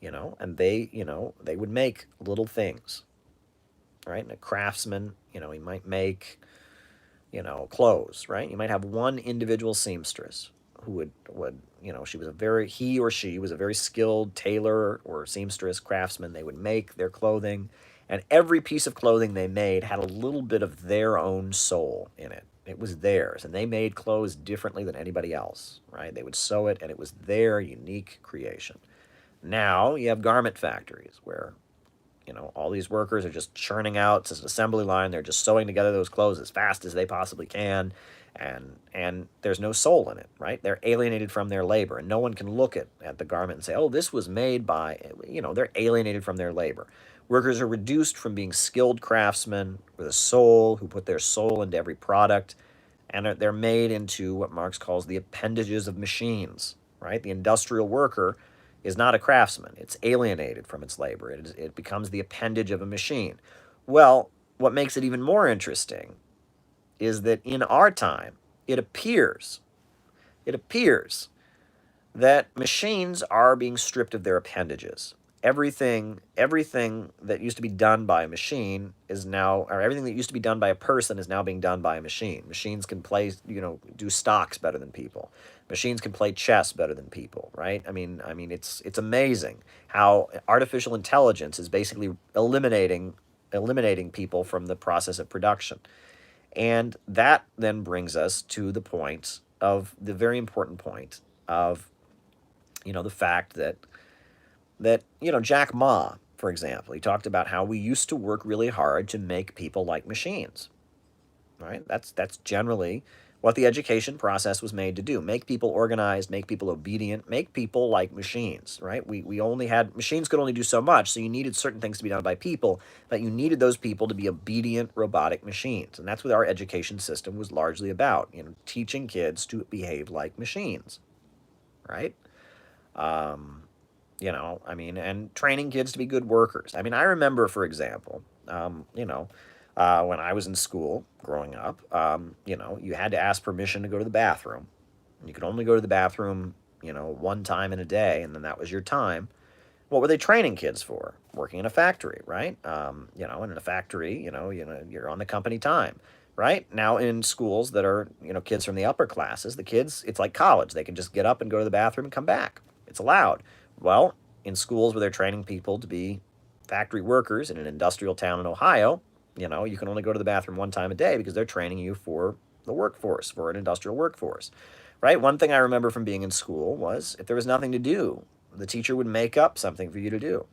and they would make little things, right? And a craftsman, he might make, clothes, right? You might have one individual seamstress who would he or she was a very skilled tailor or seamstress craftsman. They would make their clothing, and every piece of clothing they made had a little bit of their own soul in it. It was theirs, and they made clothes differently than anybody else, right? They would sew it, and it was their unique creation. Now you have garment factories where all these workers are just churning out. It's an assembly line. They're just sewing together those clothes as fast as they possibly can, and there's no soul in it, right? They're alienated from their labor, and no one can look at the garment and say, oh, this was made by, they're alienated from their labor. Workers are reduced from being skilled craftsmen with a soul who put their soul into every product, and they're made into what Marx calls the appendages of machines, right? The industrial worker is not a craftsman. It's alienated from its labor. It becomes the appendage of a machine. Well, what makes it even more interesting is that in our time, it appears that machines are being stripped of their appendages. Everything that used to be done by a machine is now, or everything that used to be done by a person is now being done by a machine. Machines can play, do stocks better than people. Machines can play chess better than people, right? I mean, it's amazing how artificial intelligence is basically eliminating people from the process of production. And that then brings us to the very important point of, the fact that Jack Ma, for example, he talked about how we used to work really hard to make people like machines, right? That's generally what the education process was made to do: make people organized, make people obedient, make people like machines, right? We only had machines could only do so much, so you needed certain things to be done by people, but you needed those people to be obedient robotic machines, and that's what our education system was largely about: teaching kids to behave like machines, right? And training kids to be good workers. I mean, I remember, for example, when I was in school growing up, you had to ask permission to go to the bathroom. You could only go to the bathroom, one time in a day, and then that was your time. What were they training kids for? Working in a factory, right? And in a factory, you're on the company time, right? Now in schools that are, kids from the upper classes, the kids, it's like college. They can just get up and go to the bathroom and come back. It's allowed. Well, in schools where they're training people to be factory workers in an industrial town in Ohio, you can only go to the bathroom one time a day because they're training you for the workforce, for an industrial workforce, right? One thing I remember from being in school was if there was nothing to do, the teacher would make up something for you to do,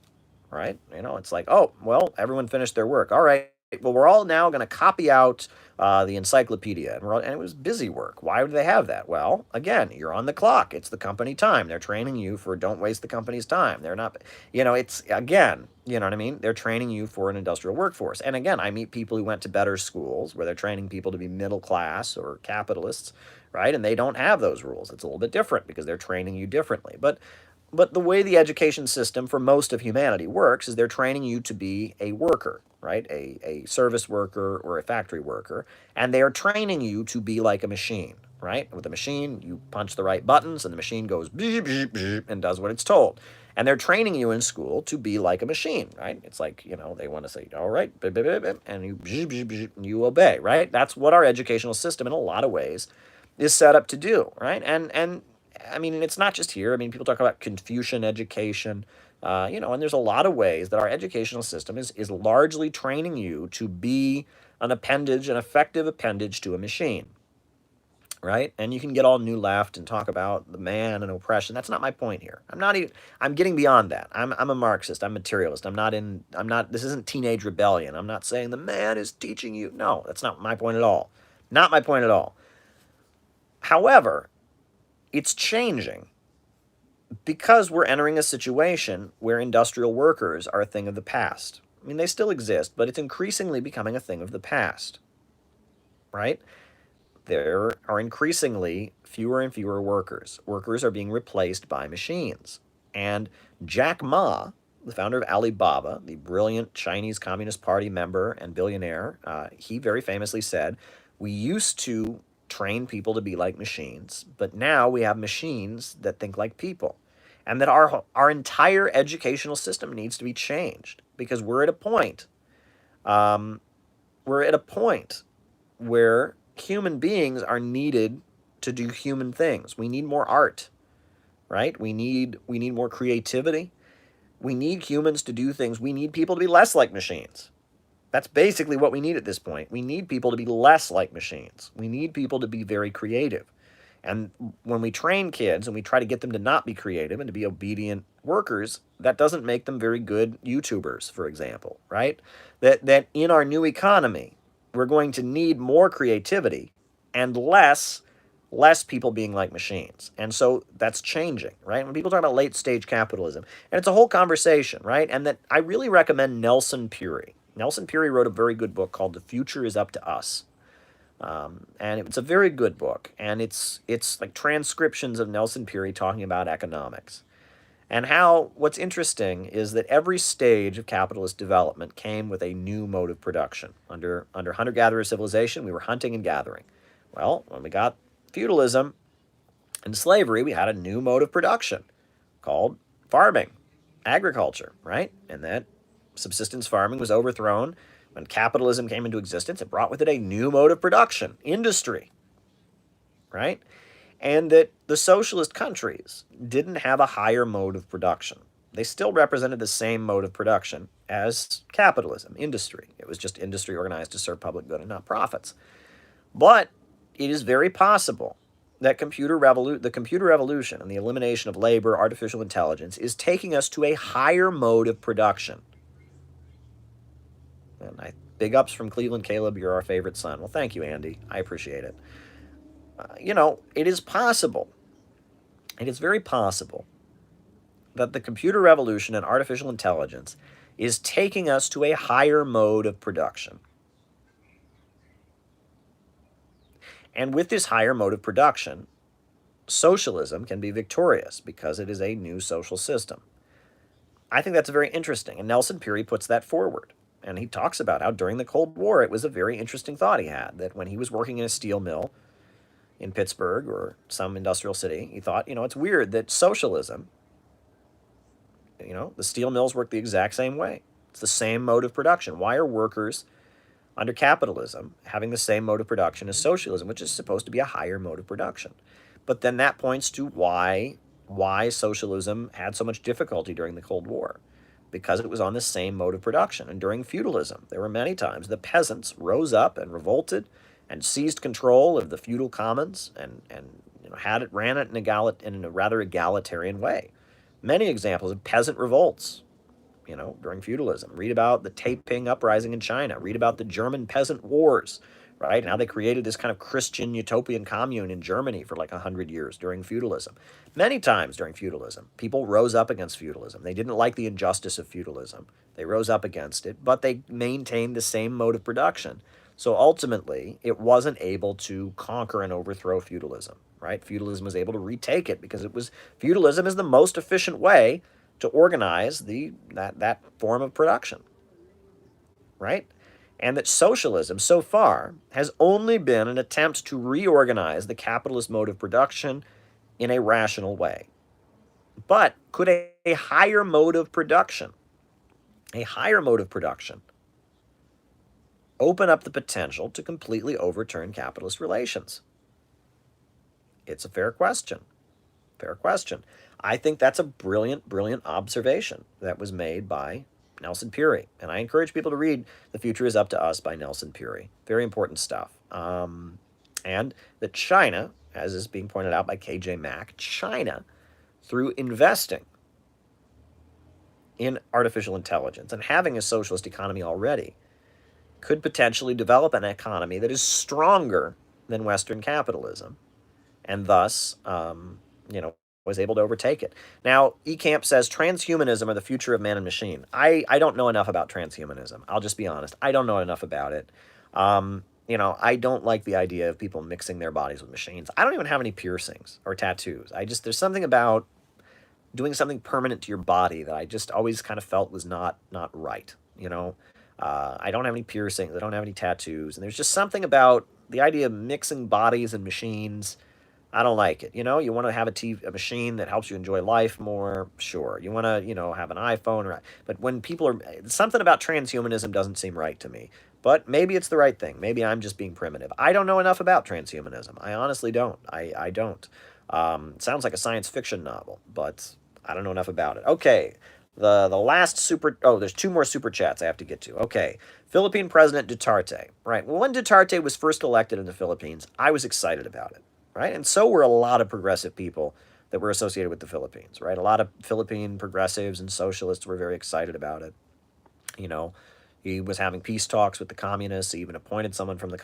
right? It's like, oh, well, everyone finished their work. All right, well, we're all now going to copy out the encyclopedia. And it was busy work. Why would they have that? Well, again, you're on the clock. It's the company time. They're training you for don't waste the company's time. They're not, it's, again, you know what I mean? They're training you for an industrial workforce. And again, I meet people who went to better schools where they're training people to be middle class or capitalists, right? And they don't have those rules. It's a little bit different because they're training you differently. But the way the education system for most of humanity works is they're training you to be a worker, right? A service worker or a factory worker. And they are training you to be like a machine, right? With a machine, you punch the right buttons and the machine goes beep, beep, beep, and does what it's told. And they're training you in school to be like a machine, right? It's like, they want to say, all right, beep, beep, beep, beep, and you obey, right? That's what our educational system in a lot of ways is set up to do, right? And I mean, it's not just here. I mean, people talk about Confucian education, and there's a lot of ways that our educational system is largely training you to be an effective appendage to a machine, right? And you can get all new left and talk about the man and oppression. That's not my point here. I'm getting beyond that. I'm a Marxist. I'm materialist. This isn't teenage rebellion. I'm not saying the man is teaching you. No, that's not my point at all. Not my point at all. However, it's changing because we're entering a situation where industrial workers are a thing of the past. I mean, they still exist, but it's increasingly becoming a thing of the past, right? There are increasingly fewer and fewer workers. Workers are being replaced by machines. And Jack Ma, the founder of Alibaba, the brilliant Chinese Communist Party member and billionaire, he very famously said, we used to train people to be like machines, but now we have machines that think like people. And that our entire educational system needs to be changed because um, we're at a point where human beings are needed to do human things. We need more art, right? We need more creativity. We need humans to do things. We need people to be less like machines. That's basically what we need at this point. We need people to be less like machines. We need people to be very creative. And when we train kids and we try to get them to not be creative and to be obedient workers, that doesn't make them very good YouTubers, for example, right? That in our new economy, we're going to need more creativity and less people being like machines. And so that's changing, right? When people talk about late stage capitalism, and it's a whole conversation, right? And that I really recommend Nelson Puri. Nelson Puri wrote a very good book called The Future is Up to Us. And it's a very good book, and it's like transcriptions of Nelson Puri talking about economics. And how what's interesting is that every stage of capitalist development came with a new mode of production. Under hunter-gatherer civilization, we were hunting and gathering. Well, when we got feudalism and slavery, we had a new mode of production called farming, agriculture, right? And that subsistence farming was overthrown. When capitalism came into existence, it brought with it a new mode of production, industry, right? And that the socialist countries didn't have a higher mode of production. They still represented the same mode of production as capitalism, industry. It was just industry organized to serve public good and not profits. But it is very possible that the computer revolution and the elimination of labor, artificial intelligence, is taking us to a higher mode of production. And big ups from Cleveland, Caleb. You're our favorite son. Well, thank you, Andy. I appreciate it. It is possible. It is very possible that the computer revolution and artificial intelligence is taking us to a higher mode of production. And with this higher mode of production, socialism can be victorious because it is a new social system. I think that's very interesting, and Nelson Puri puts that forward. And he talks about how during the Cold War, it was a very interesting thought he had, that when he was working in a steel mill in Pittsburgh or some industrial city, he thought, it's weird that socialism, the steel mills work the exact same way. It's the same mode of production. Why are workers under capitalism having the same mode of production as socialism, which is supposed to be a higher mode of production? But then that points to why socialism had so much difficulty during the Cold War. Because it was on the same mode of production. And during feudalism, there were many times the peasants rose up and revolted and seized control of the feudal commons and ran it in a rather egalitarian way. Many examples of peasant revolts, during feudalism. Read about the Taiping uprising in China. Read about the German peasant wars, right? And how they created this kind of Christian utopian commune in Germany for like 100 years during feudalism. Many times during feudalism, people rose up against feudalism. They didn't like the injustice of feudalism. They rose up against it, but they maintained the same mode of production. So ultimately, it wasn't able to conquer and overthrow feudalism, right? Feudalism was able to retake it because feudalism is the most efficient way to organize that form of production, right? And that socialism, so far, has only been an attempt to reorganize the capitalist mode of production in a rational way. But could a higher mode of production, open up the potential to completely overturn capitalist relations? It's a fair question. Fair question. I think that's a brilliant, brilliant observation that was made by Nelson Puri. And I encourage people to read The Future is Up to Us by Nelson Puri. Very important stuff. And that China, as is being pointed out by KJ Mack, China, through investing in artificial intelligence and having a socialist economy already, could potentially develop an economy that is stronger than Western capitalism, and thus, was able to overtake it. Now, Ekamp says transhumanism or the future of man and machine. I don't know enough about transhumanism. I'll just be honest. I don't know enough about it. I don't like the idea of people mixing their bodies with machines. I don't even have any piercings or tattoos. There's something about doing something permanent to your body that I just always kind of felt was not right. You know, I don't have any piercings, I don't have any tattoos, and there's just something about the idea of mixing bodies and machines. I don't like it. You know, you want to have a machine that helps you enjoy life more. Sure, you want to, have an iPhone, but when people are something about transhumanism doesn't seem right to me. But maybe it's the right thing. Maybe I'm just being primitive. I don't know enough about transhumanism. I honestly don't. I don't. It sounds like a science fiction novel, but I don't know enough about it. Okay, the last super. Oh, there's two more super chats I have to get to. Okay, Philippine President Duterte. Right. Well, when Duterte was first elected in the Philippines, I was excited about it. Right, and so were a lot of progressive people that were associated with the Philippines. Right, a lot of Philippine progressives and socialists were very excited about it. You know, he was having peace talks with the communists. He even appointed someone from the